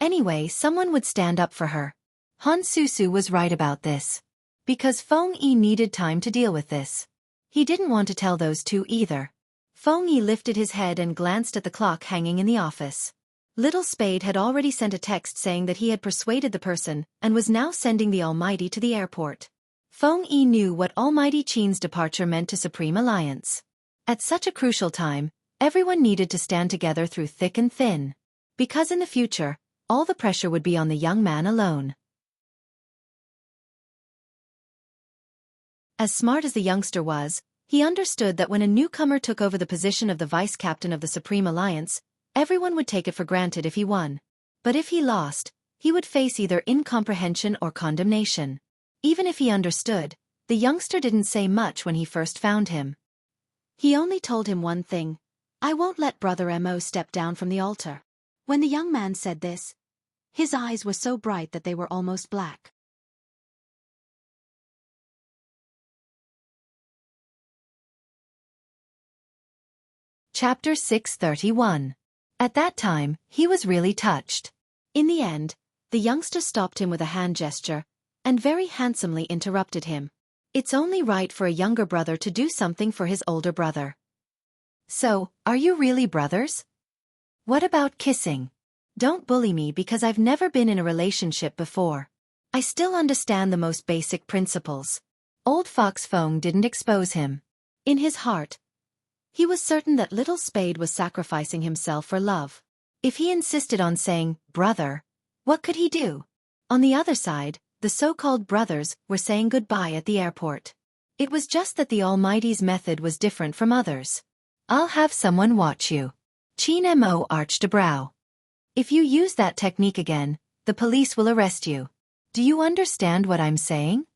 Anyway, someone would stand up for her. Han Susu was right about this. Because Feng Yi needed time to deal with this. He didn't want to tell those two either. Feng Yi lifted his head and glanced at the clock hanging in the office. Little Spade had already sent a text saying that he had persuaded the person and was now sending the Almighty to the airport. Feng Yi knew what Almighty Qin's departure meant to Supreme Alliance. At such a crucial time, everyone needed to stand together through thick and thin. Because in the future, all the pressure would be on the young man alone. As smart as the youngster was, he understood that when a newcomer took over the position of the vice captain of the Supreme Alliance, everyone would take it for granted if he won. But if he lost, he would face either incomprehension or condemnation. Even if he understood, the youngster didn't say much when he first found him. He only told him one thing: "I won't let Brother Mo step down from the altar." When the young man said this, his eyes were so bright that they were almost black. Chapter 631. At that time, he was really touched. In the end, the youngster stopped him with a hand gesture, and very handsomely interrupted him. It's only right for a younger brother to do something for his older brother. So, are you really brothers? What about kissing? Don't bully me because I've never been in a relationship before. I still understand the most basic principles. Old Fox Feng didn't expose him. In his heart, he was certain that Little Spade was sacrificing himself for love. If he insisted on saying, brother, what could he do? On the other side, the so-called brothers were saying goodbye at the airport. It was just that the Almighty's method was different from others. I'll have someone watch you. Qin Mo arched a brow. If you use that technique again, the police will arrest you. Do you understand what I'm saying?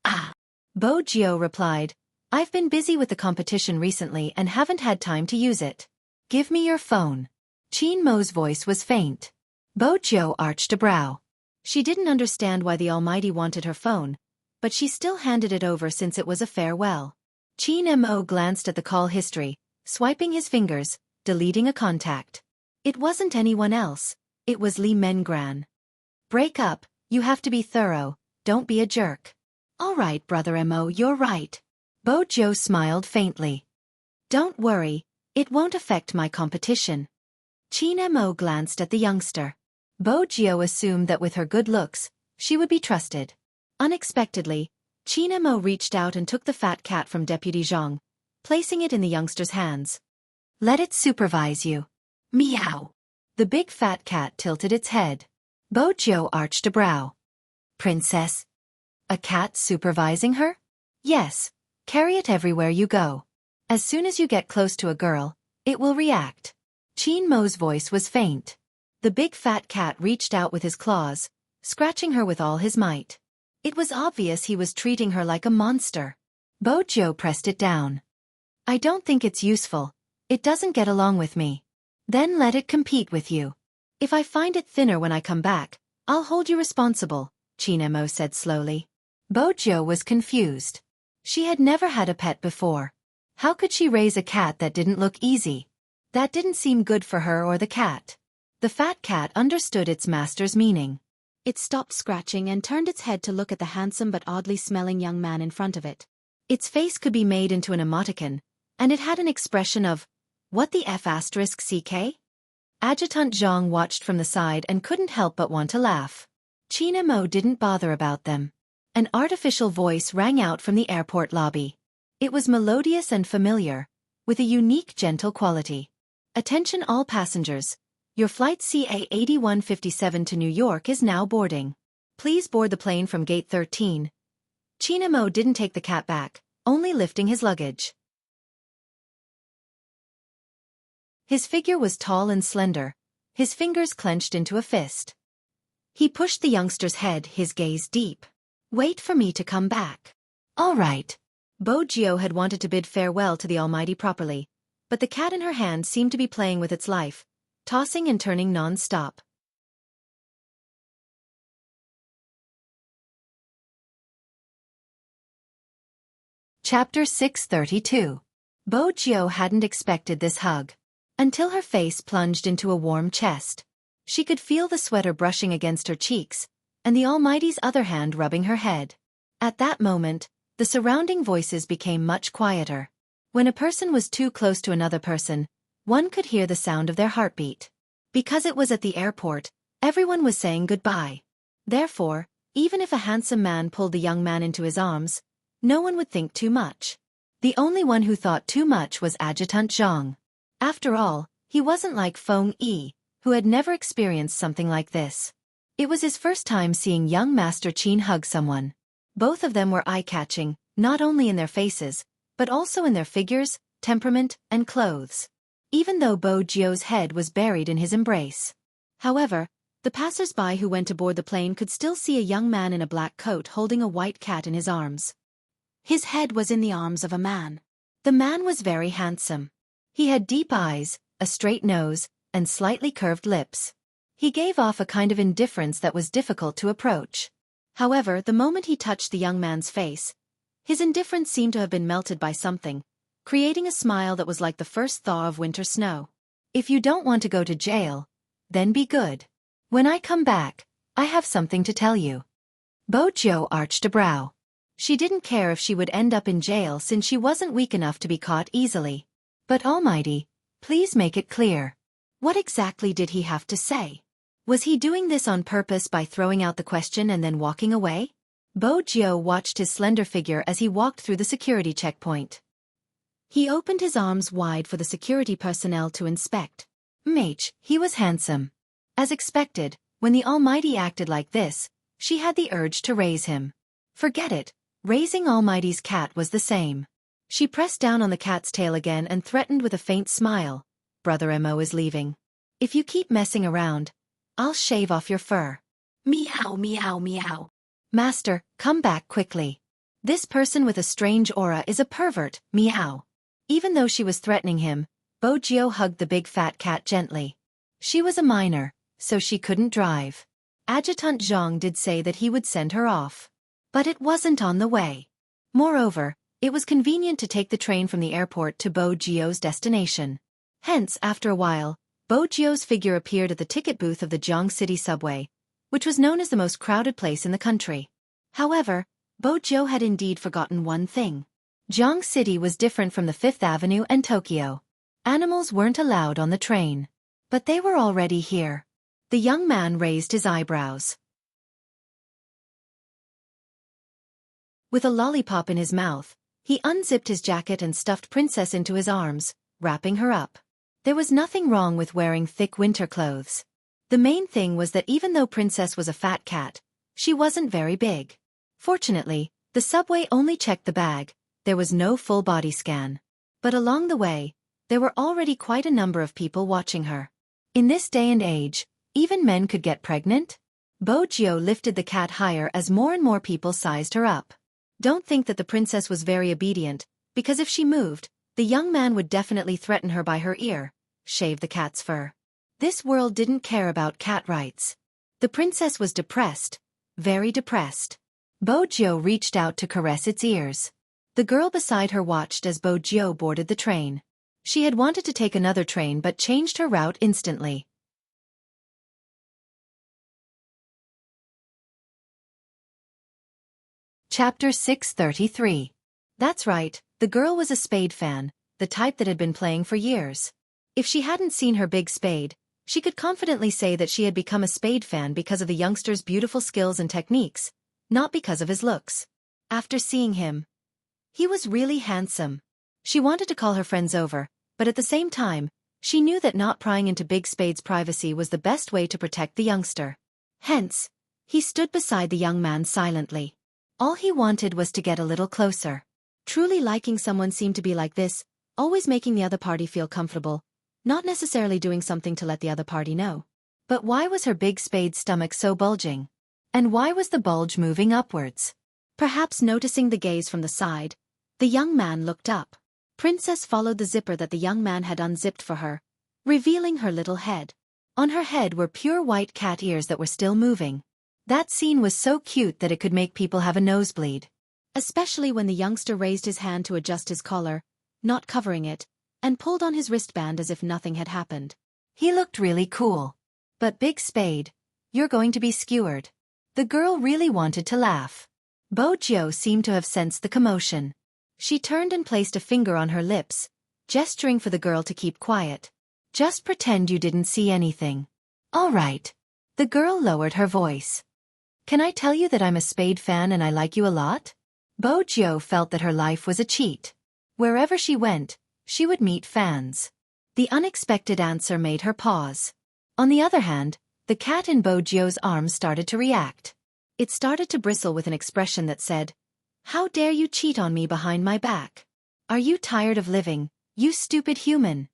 Ah. Bo Jiu replied, I've been busy with the competition recently and haven't had time to use it. Give me your phone. Qin Mo's voice was faint. Bo Jiu arched a brow. She didn't understand why the Almighty wanted her phone, but she still handed it over since it was a farewell. Qin Mo glanced at the call history, swiping his fingers, deleting a contact. It wasn't anyone else, it was Li Mengran. Break up, you have to be thorough, don't be a jerk. All right, Brother Mo, you're right. Bo Jiu smiled faintly. Don't worry, it won't affect my competition. Qin Mo glanced at the youngster. Bo Jiu assumed that with her good looks, she would be trusted. Unexpectedly, Qin Mo reached out and took the fat cat from Deputy Zhang, placing it in the youngster's hands. Let it supervise you. Meow. The big fat cat tilted its head. Bo Jiu arched a brow. Princess? A cat supervising her? Yes. Carry it everywhere you go. As soon as you get close to a girl, it will react. Qin Mo's voice was faint. The big fat cat reached out with his claws, scratching her with all his might. It was obvious he was treating her like a monster. Bo Jiu pressed it down. I don't think it's useful. It doesn't get along with me. Then let it compete with you. If I find it thinner when I come back, I'll hold you responsible, Qin Mo said slowly. Bo Jiu was confused. She had never had a pet before. How could she raise a cat that didn't look easy? That didn't seem good for her or the cat. The fat cat understood its master's meaning. It stopped scratching and turned its head to look at the handsome but oddly smelling young man in front of it. Its face could be made into an emoticon, and it had an expression of, what the F***ck? Adjutant Zhang watched from the side and couldn't help but want to laugh. Qin Mo didn't bother about them. An artificial voice rang out from the airport lobby. It was melodious and familiar, with a unique gentle quality. Attention all passengers. Your flight CA-8157 to New York is now boarding. Please board the plane from gate 13. Qin Mo didn't take the cat back, only lifting his luggage. His figure was tall and slender, his fingers clenched into a fist. He pushed the youngster's head, his gaze deep. Wait for me to come back. All right. Bo Jiao had wanted to bid farewell to the Almighty properly, but the cat in her hand seemed to be playing with its life, tossing and turning non-stop. Chapter 632. Bo Jiao hadn't expected this hug. Until her face plunged into a warm chest. She could feel the sweater brushing against her cheeks, and the Almighty's other hand rubbing her head. At that moment, the surrounding voices became much quieter. When a person was too close to another person, one could hear the sound of their heartbeat. Because it was at the airport, everyone was saying goodbye. Therefore, even if a handsome man pulled the young man into his arms, no one would think too much. The only one who thought too much was Adjutant Zhang. After all, he wasn't like Feng Yi, who had never experienced something like this. It was his first time seeing young Master Qin hug someone. Both of them were eye-catching, not only in their faces, but also in their figures, temperament, and clothes. Even though Bo Jiao's head was buried in his embrace. However, the passers-by who went aboard the plane could still see a young man in a black coat holding a white cat in his arms. His head was in the arms of a man. The man was very handsome. He had deep eyes, a straight nose, and slightly curved lips. He gave off a kind of indifference that was difficult to approach. However, the moment he touched the young man's face, his indifference seemed to have been melted by something, creating a smile that was like the first thaw of winter snow. If you don't want to go to jail, then be good. When I come back, I have something to tell you. Bo Jiao arched a brow. She didn't care if she would end up in jail since she wasn't weak enough to be caught easily. But Almighty, please make it clear. What exactly did he have to say? Was he doing this on purpose by throwing out the question and then walking away? Bo Jiao watched his slender figure as he walked through the security checkpoint. He opened his arms wide for the security personnel to inspect. He was handsome. As expected, when the Almighty acted like this, she had the urge to raise him. Forget it, raising Almighty's cat was the same. She pressed down on the cat's tail again and threatened with a faint smile. Brother Mo is leaving. If you keep messing around, I'll shave off your fur. Meow meow meow. Master, come back quickly. This person with a strange aura is a pervert, meow. Even though she was threatening him, Bo Jiao hugged the big fat cat gently. She was a minor, so she couldn't drive. Adjutant Zhang did say that he would send her off. But it wasn't on the way. Moreover, it was convenient to take the train from the airport to Bo Jiao's destination. Hence, after a while, Bo Jiao's figure appeared at the ticket booth of the Jiang City subway, which was known as the most crowded place in the country. However, Bo Jiao had indeed forgotten one thing. Jiang City was different from the Fifth Avenue and Tokyo. Animals weren't allowed on the train. But they were already here. The young man raised his eyebrows. With a lollipop in his mouth, he unzipped his jacket and stuffed Princess into his arms, wrapping her up. There was nothing wrong with wearing thick winter clothes. The main thing was that even though Princess was a fat cat, she wasn't very big. Fortunately, the subway only checked the bag, there was no full body scan. But along the way, there were already quite a number of people watching her. In this day and age, even men could get pregnant? Bo Jiao lifted the cat higher as more and more people sized her up. Don't think that the princess was very obedient, because if she moved, the young man would definitely threaten her by her ear, shave the cat's fur. This world didn't care about cat rights. The princess was depressed, very depressed. Bo Jiao reached out to caress its ears. The girl beside her watched as Bo Jiao boarded the train. She had wanted to take another train but changed her route instantly. Chapter 633. That's right, the girl was a Spade fan, the type that had been playing for years. If she hadn't seen her big Spade, She could confidently say that she had become a Spade fan because of the youngster's beautiful skills and techniques, not because of his looks. After seeing him, he was really handsome. She wanted to call her friends over, but at the same time, she knew that not prying into Big Spade's privacy was the best way to protect the youngster. Hence, he stood beside the young man silently. All he wanted was to get a little closer. Truly liking someone seemed to be like this, always making the other party feel comfortable, not necessarily doing something to let the other party know. But why was her Big Spade's stomach so bulging? And why was the bulge moving upwards? Perhaps noticing the gaze from the side, the young man looked up. Princess followed the zipper that the young man had unzipped for her, revealing her little head. On her head were pure white cat ears that were still moving. That scene was so cute that it could make people have a nosebleed. Especially when the youngster raised his hand to adjust his collar, not covering it, and pulled on his wristband as if nothing had happened. He looked really cool. But Big Spade, you're going to be skewered. The girl really wanted to laugh. Bo Jiu seemed to have sensed the commotion. She turned and placed a finger on her lips, gesturing for the girl to keep quiet. Just pretend you didn't see anything. All right. The girl lowered her voice. Can I tell you that I'm a Spade fan and I like you a lot? Bo Jiu felt that her life was a cheat. Wherever she went, she would meet fans. The unexpected answer made her pause. On the other hand, the cat in Bo Jiu's arms started to react. It started to bristle with an expression that said, "How dare you cheat on me behind my back? Are you tired of living, you stupid human?"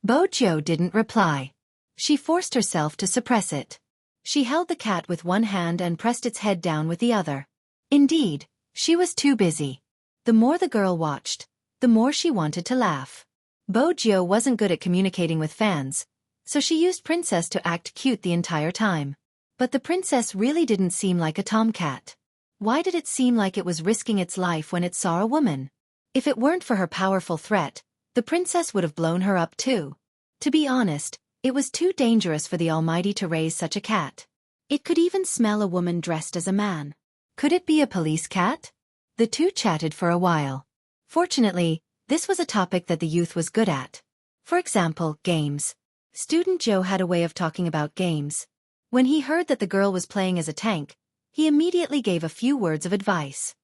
Bo Jiu didn't reply. She forced herself to suppress it. She held the cat with one hand and pressed its head down with the other. Indeed, she was too busy. The more the girl watched, the more she wanted to laugh. Bo Jiu wasn't good at communicating with fans, so she used Princess to act cute the entire time. But the princess really didn't seem like a tomcat. Why did it seem like it was risking its life when it saw a woman? If it weren't for her powerful threat, the princess would have blown her up too. To be honest, it was too dangerous for the Almighty to raise such a cat. It could even smell a woman dressed as a man. Could it be a police cat? The two chatted for a while. Fortunately, this was a topic that the youth was good at. For example, games. Student Joe had a way of talking about games. When he heard that the girl was playing as a tank, he immediately gave a few words of advice.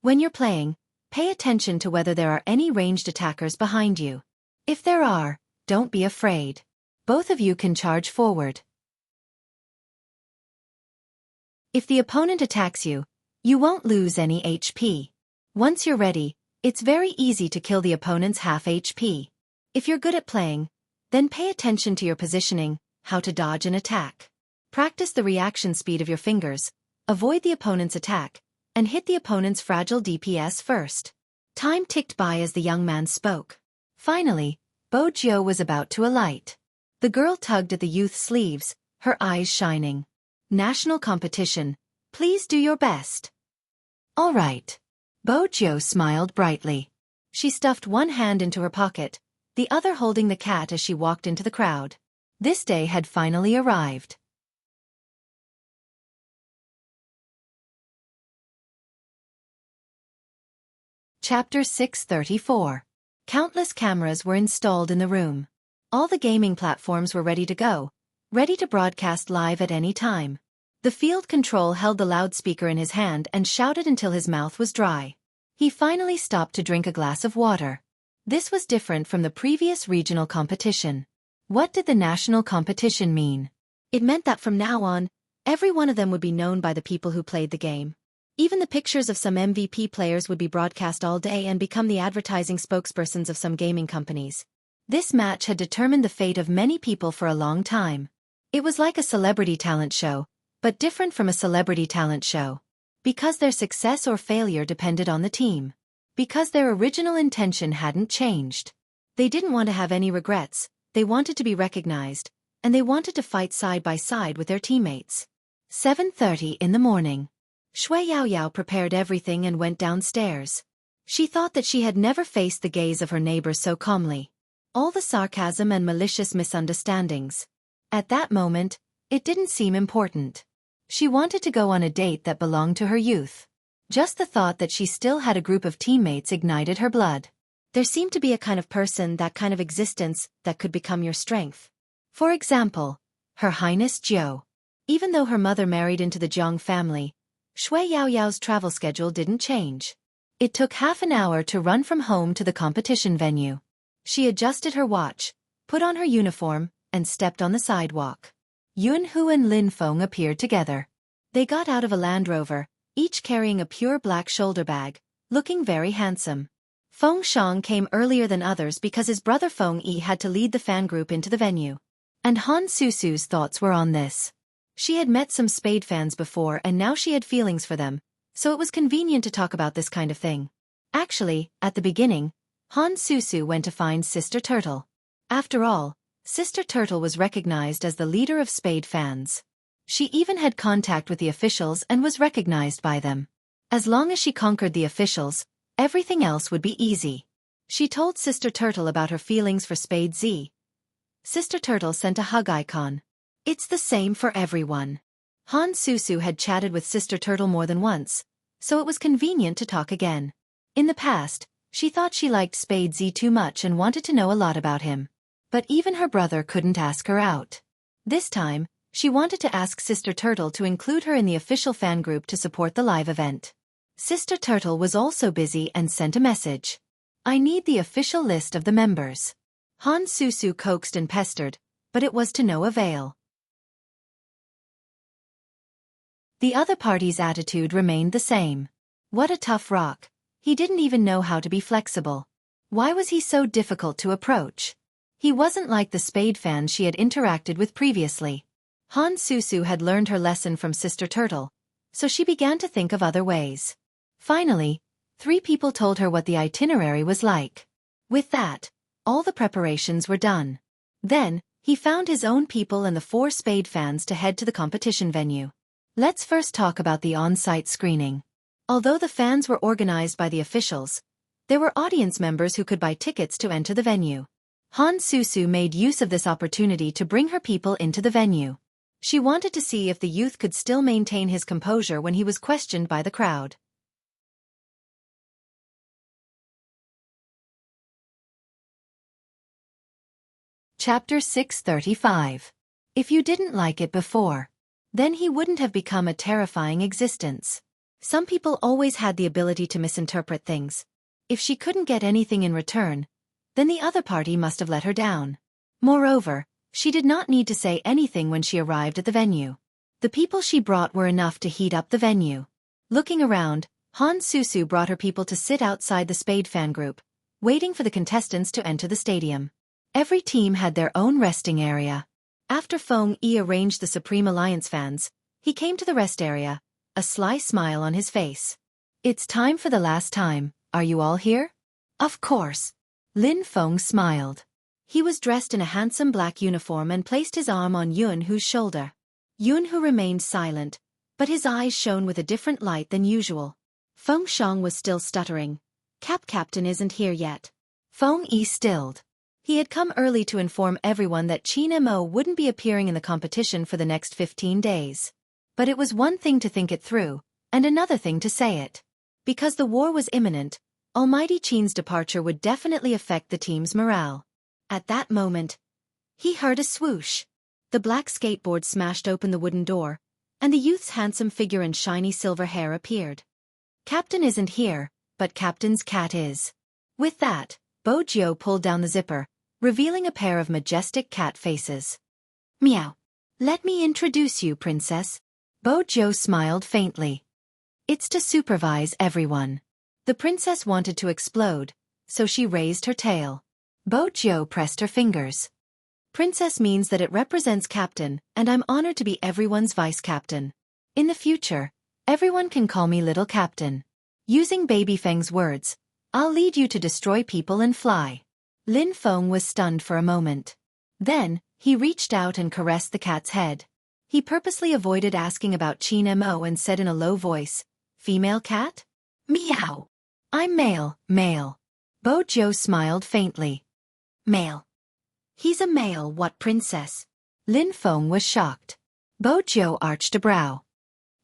When you're playing, pay attention to whether there are any ranged attackers behind you. If there are, don't be afraid. Both of you can charge forward. If the opponent attacks you, you won't lose any HP. Once you're ready, it's very easy to kill the opponent's half HP. If you're good at playing, then pay attention to your positioning, how to dodge an attack. Practice the reaction speed of your fingers, avoid the opponent's attack, and hit the opponent's fragile DPS first. Time ticked by as the young man spoke. Finally, Bo Jiu was about to alight. The girl tugged at the youth's sleeves, her eyes shining. National competition. Please do your best. All right. Bo Jiu smiled brightly. She stuffed one hand into her pocket, the other holding the cat as she walked into the crowd. This day had finally arrived. Chapter 634. Countless cameras were installed in the room. All the gaming platforms were ready to go, ready to broadcast live at any time. The field control held the loudspeaker in his hand and shouted until his mouth was dry. He finally stopped to drink a glass of water. This was different from the previous regional competition. What did the national competition mean? It meant that from now on, every one of them would be known by the people who played the game. Even the pictures of some MVP players would be broadcast all day and become the advertising spokespersons of some gaming companies. This match had determined the fate of many people for a long time. It was like a celebrity talent show, but different from a celebrity talent show. Because their success or failure depended on the team. Because their original intention hadn't changed. They didn't want to have any regrets, they wanted to be recognized, and they wanted to fight side by side with their teammates. 7:30 in the morning. Shui Yaoyao prepared everything and went downstairs. She thought that she had never faced the gaze of her neighbors so calmly. All the sarcasm and malicious misunderstandings. At that moment, it didn't seem important. She wanted to go on a date that belonged to her youth. Just the thought that she still had a group of teammates ignited her blood. There seemed to be a kind of person, that kind of existence, that could become your strength. For example, Her Highness Jiao. Even though her mother married into the Jiang family, Shui Yaoyao's travel schedule didn't change. It took half an hour to run from home to the competition venue. She adjusted her watch, put on her uniform, and stepped on the sidewalk. Yun Hu and Lin Feng appeared together. They got out of a Land Rover, each carrying a pure black shoulder bag, looking very handsome. Feng Shang came earlier than others because his brother Feng Yi had to lead the fan group into the venue. And Han Susu's thoughts were on this. She had met some Spade fans before and now she had feelings for them, so it was convenient to talk about this kind of thing. Actually, at the beginning, Han Susu went to find Sister Turtle. After all, Sister Turtle was recognized as the leader of Spade fans. She even had contact with the officials and was recognized by them. As long as she conquered the officials, everything else would be easy. She told Sister Turtle about her feelings for Spade Z. Sister Turtle sent a hug icon. It's the same for everyone. Han Susu had chatted with Sister Turtle more than once, so it was convenient to talk again. In the past, she thought she liked Spade Z too much and wanted to know a lot about him. But even her brother couldn't ask her out. This time, she wanted to ask Sister Turtle to include her in the official fan group to support the live event. Sister Turtle was also busy and sent a message. I need the official list of the members. Han Susu coaxed and pestered, but it was to no avail. The other party's attitude remained the same. What a tough rock. He didn't even know how to be flexible. Why was he so difficult to approach? He wasn't like the Spade fans she had interacted with previously. Han Susu had learned her lesson from Sister Turtle, so she began to think of other ways. Finally, 3 people told her what the itinerary was like. With that, all the preparations were done. Then, he found his own people and the 4 Spade fans to head to the competition venue. Let's first talk about the on-site screening. Although the fans were organized by the officials, there were audience members who could buy tickets to enter the venue. Han Susu made use of this opportunity to bring her people into the venue. She wanted to see if the youth could still maintain his composure when he was questioned by the crowd. Chapter 635. If you didn't like it before, then he wouldn't have become a terrifying existence. Some people always had the ability to misinterpret things. If she couldn't get anything in return, then the other party must have let her down. Moreover, she did not need to say anything when she arrived at the venue. The people she brought were enough to heat up the venue. Looking around, Han Susu brought her people to sit outside the Spade fan group, waiting for the contestants to enter the stadium. Every team had their own resting area. After Feng Yi arranged the Supreme Alliance fans, he came to the rest area, a sly smile on his face. It's time for the last time, are you all here? Of course. Lin Feng smiled. He was dressed in a handsome black uniform and placed his arm on Yun Hu's shoulder. Yun Hu remained silent, but his eyes shone with a different light than usual. Feng Shang was still stuttering. Captain isn't here yet. Feng Yi stilled. He had come early to inform everyone that Qin Mo wouldn't be appearing in the competition for the next 15 days. But it was one thing to think it through, and another thing to say it. Because the war was imminent, Almighty Qin's departure would definitely affect the team's morale. At that moment, he heard a swoosh. The black skateboard smashed open the wooden door, and the youth's handsome figure and shiny silver hair appeared. Captain isn't here, but Captain's cat is. With that, Bo Jiao pulled down the zipper, revealing a pair of majestic cat faces. Meow. Let me introduce you, Princess. Bo Jiao smiled faintly. It's to supervise everyone. The princess wanted to explode, so she raised her tail. Bo Jiao pressed her fingers. Princess means that it represents Captain, and I'm honored to be everyone's vice captain. In the future, everyone can call me Little Captain. Using Baby Feng's words, I'll lead you to destroy people and fly. Lin Feng was stunned for a moment. Then, he reached out and caressed the cat's head. He purposely avoided asking about Qin Mo and said in a low voice, Female cat? Meow. I'm male. Bo Jiao smiled faintly. Male. He's a male, what, Princess? Lin Feng was shocked. Bo Jiao arched a brow.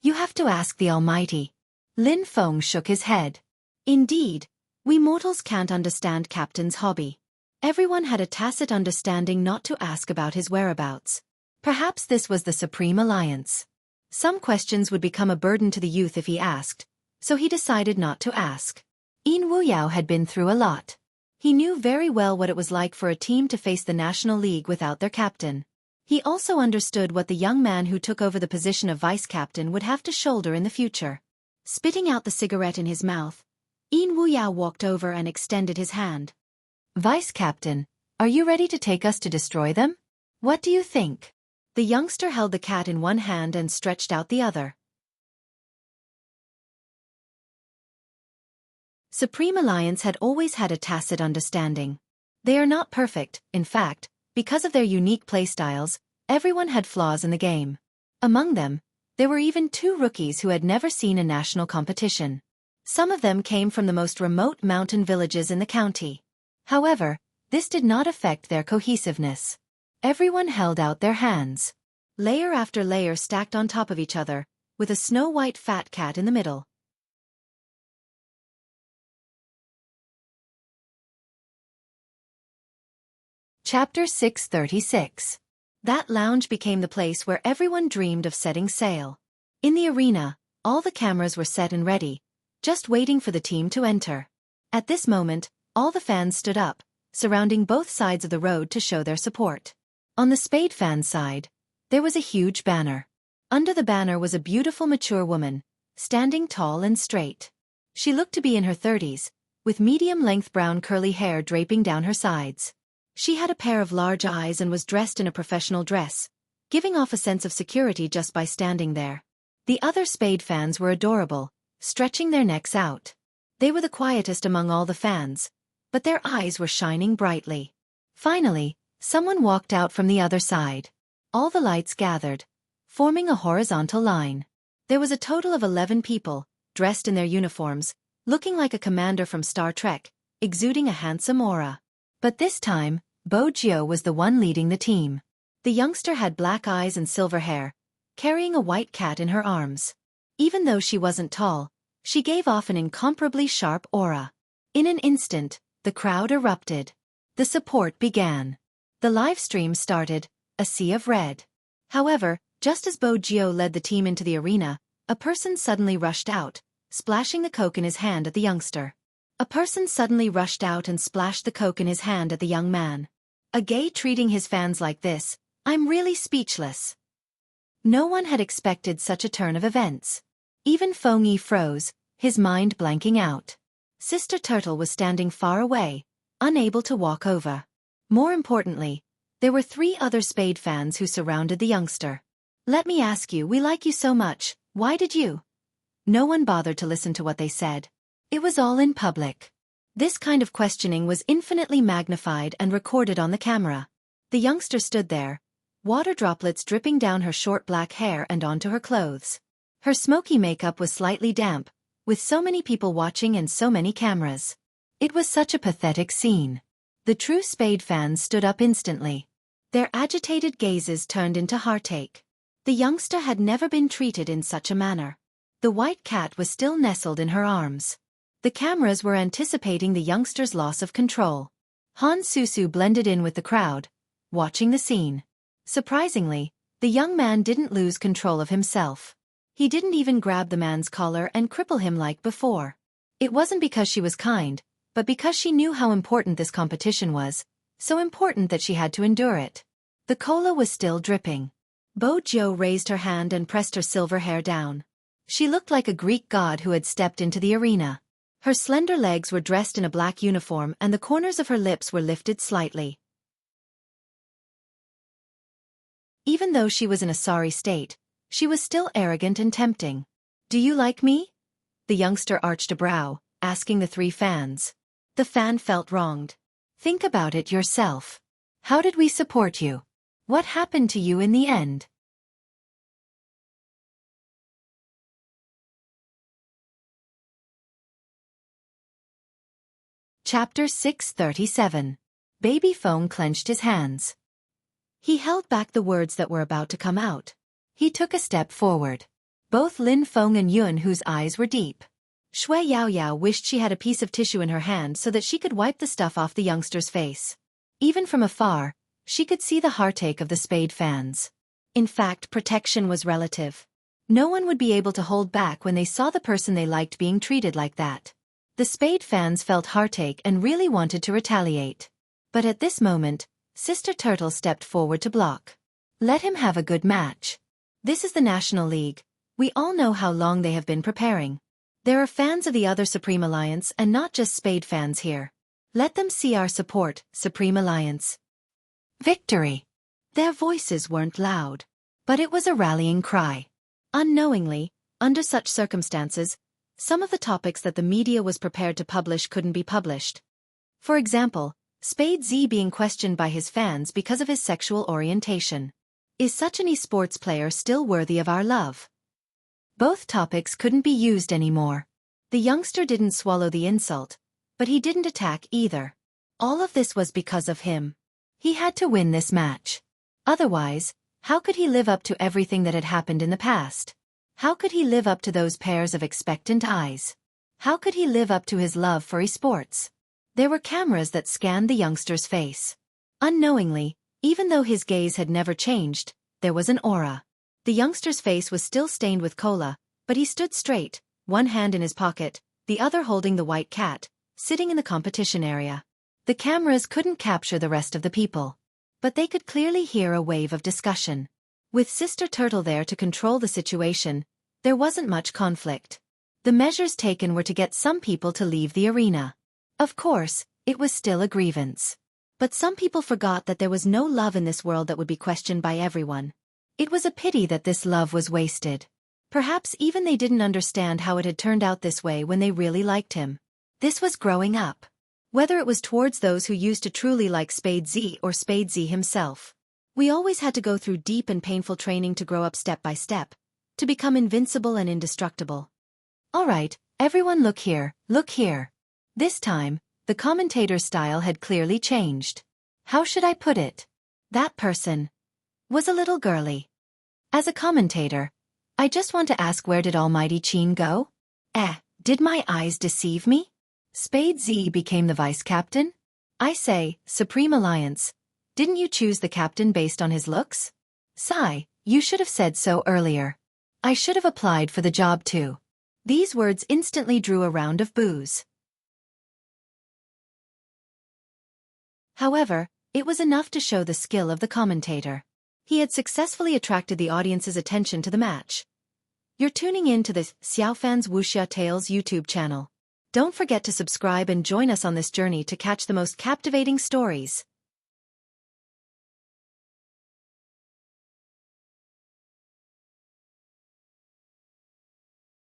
You have to ask the Almighty. Lin Feng shook his head. Indeed, we mortals can't understand Captain's hobby. Everyone had a tacit understanding not to ask about his whereabouts. Perhaps this was the Supreme Alliance. Some questions would become a burden to the youth if he asked, so he decided not to ask. Wuxiao had been through a lot. He knew very well what it was like for a team to face the National League without their captain. He also understood what the young man who took over the position of vice-captain would have to shoulder in the future. Spitting out the cigarette in his mouth, Wuxiao walked over and extended his hand. "Vice-captain, are you ready to take us to destroy them? What do you think?" The youngster held the cat in one hand and stretched out the other. Supreme Alliance had always had a tacit understanding. They are not perfect, in fact, because of their unique playstyles, everyone had flaws in the game. Among them, there were even 2 rookies who had never seen a national competition. Some of them came from the most remote mountain villages in the county. However, this did not affect their cohesiveness. Everyone held out their hands. Layer after layer stacked on top of each other, with a snow-white fat cat in the middle. Chapter 636. That lounge became the place where everyone dreamed of setting sail. In the arena, all the cameras were set and ready, just waiting for the team to enter. At this moment, all the fans stood up, surrounding both sides of the road to show their support. On the Spade fan side, there was a huge banner. Under the banner was a beautiful mature woman, standing tall and straight. She looked to be in her 30s, with medium-length brown curly hair draping down her sides. She had a pair of large eyes and was dressed in a professional dress, giving off a sense of security just by standing there. The other Spade fans were adorable, stretching their necks out. They were the quietest among all the fans, but their eyes were shining brightly. Finally, someone walked out from the other side. All the lights gathered, forming a horizontal line. There was a total of 11 people, dressed in their uniforms, looking like a commander from Star Trek, exuding a handsome aura. But this time, Wuxia was the one leading the team. The youngster had black eyes and silver hair, carrying a white cat in her arms. Even though she wasn't tall, she gave off an incomparably sharp aura. In an instant, the crowd erupted. The support began. The live stream started, a sea of red. However, just as Wuxia led the team into the arena, a person suddenly rushed out, splashing the Coke in his hand at the youngster. A person suddenly rushed out and splashed the Coke in his hand at the young man. A gay treating his fans like this, I'm really speechless. No one had expected such a turn of events. Even Feng Yi froze, his mind blanking out. Sister Turtle was standing far away, unable to walk over. More importantly, there were 3 other Spade fans who surrounded the youngster. "Let me ask you, we like you so much, why did you?" No one bothered to listen to what they said. It was all in public. This kind of questioning was infinitely magnified and recorded on the camera. The youngster stood there, water droplets dripping down her short black hair and onto her clothes. Her smoky makeup was slightly damp, with so many people watching and so many cameras. It was such a pathetic scene. The true Spade fans stood up instantly. Their agitated gazes turned into heartache. The youngster had never been treated in such a manner. The white cat was still nestled in her arms. The cameras were anticipating the youngster's loss of control. Han Susu blended in with the crowd, watching the scene. Surprisingly, the young man didn't lose control of himself. He didn't even grab the man's collar and cripple him like before. It wasn't because she was kind, but because she knew how important this competition was, so important that she had to endure it. The cola was still dripping. Wuxia raised her hand and pressed her silver hair down. She looked like a Greek god who had stepped into the arena. Her slender legs were dressed in a black uniform and the corners of her lips were lifted slightly. Even though she was in a sorry state, she was still arrogant and tempting. "Do you like me?" The youngster arched a brow, asking the 3 fans. The fan felt wronged. "Think about it yourself. How did we support you? What happened to you in the end?" Chapter 637. Baby Feng clenched his hands. He held back the words that were about to come out. He took a step forward. Both Lin Feng and Yun, whose eyes were deep. Shui Yaoyao wished she had a piece of tissue in her hand so that she could wipe the stuff off the youngster's face. Even from afar, she could see the heartache of the spade fans. In fact, protection was relative. No one would be able to hold back when they saw the person they liked being treated like that. The spade fans felt heartache and really wanted to retaliate. But at this moment, Sister Turtle stepped forward to block. Let him have a good match. This is the National League. We all know how long they have been preparing. There are fans of the other Supreme Alliance and not just spade fans here. Let them see our support, Supreme Alliance. Victory! Their voices weren't loud, but it was a rallying cry. Unknowingly, under such circumstances, some of the topics that the media was prepared to publish couldn't be published. For example, Spade Z being questioned by his fans because of his sexual orientation. Is such an esports player still worthy of our love? Both topics couldn't be used anymore. The youngster didn't swallow the insult, but he didn't attack either. All of this was because of him. He had to win this match. Otherwise, how could he live up to everything that had happened in the past? How could he live up to those pairs of expectant eyes? How could he live up to his love for esports? There were cameras that scanned the youngster's face. Unknowingly, even though his gaze had never changed, there was an aura. The youngster's face was still stained with cola, but he stood straight, one hand in his pocket, the other holding the white cat, sitting in the competition area. The cameras couldn't capture the rest of the people, but they could clearly hear a wave of discussion. With Sister Turtle there to control the situation, there wasn't much conflict. The measures taken were to get some people to leave the arena. Of course, it was still a grievance. But some people forgot that there was no love in this world that would be questioned by everyone. It was a pity that this love was wasted. Perhaps even they didn't understand how it had turned out this way when they really liked him. This was growing up. Whether it was towards those who used to truly like Spade Z or Spade Z himself. We always had to go through deep and painful training to grow up step by step, to become invincible and indestructible. Alright, everyone look here, look here. This time, the commentator's style had clearly changed. How should I put it? That person was a little girly. As a commentator, I just want to ask, where did Almighty Qin go? Did my eyes deceive me? Spade Z became the vice captain? I say, Supreme Alliance, didn't you choose the captain based on his looks? Sigh, you should have said so earlier. I should have applied for the job too. These words instantly drew a round of boos. However, it was enough to show the skill of the commentator. He had successfully attracted the audience's attention to the match. You're tuning in to the Xiaofan's Wuxia Tales YouTube channel. Don't forget to subscribe and join us on this journey to catch the most captivating stories.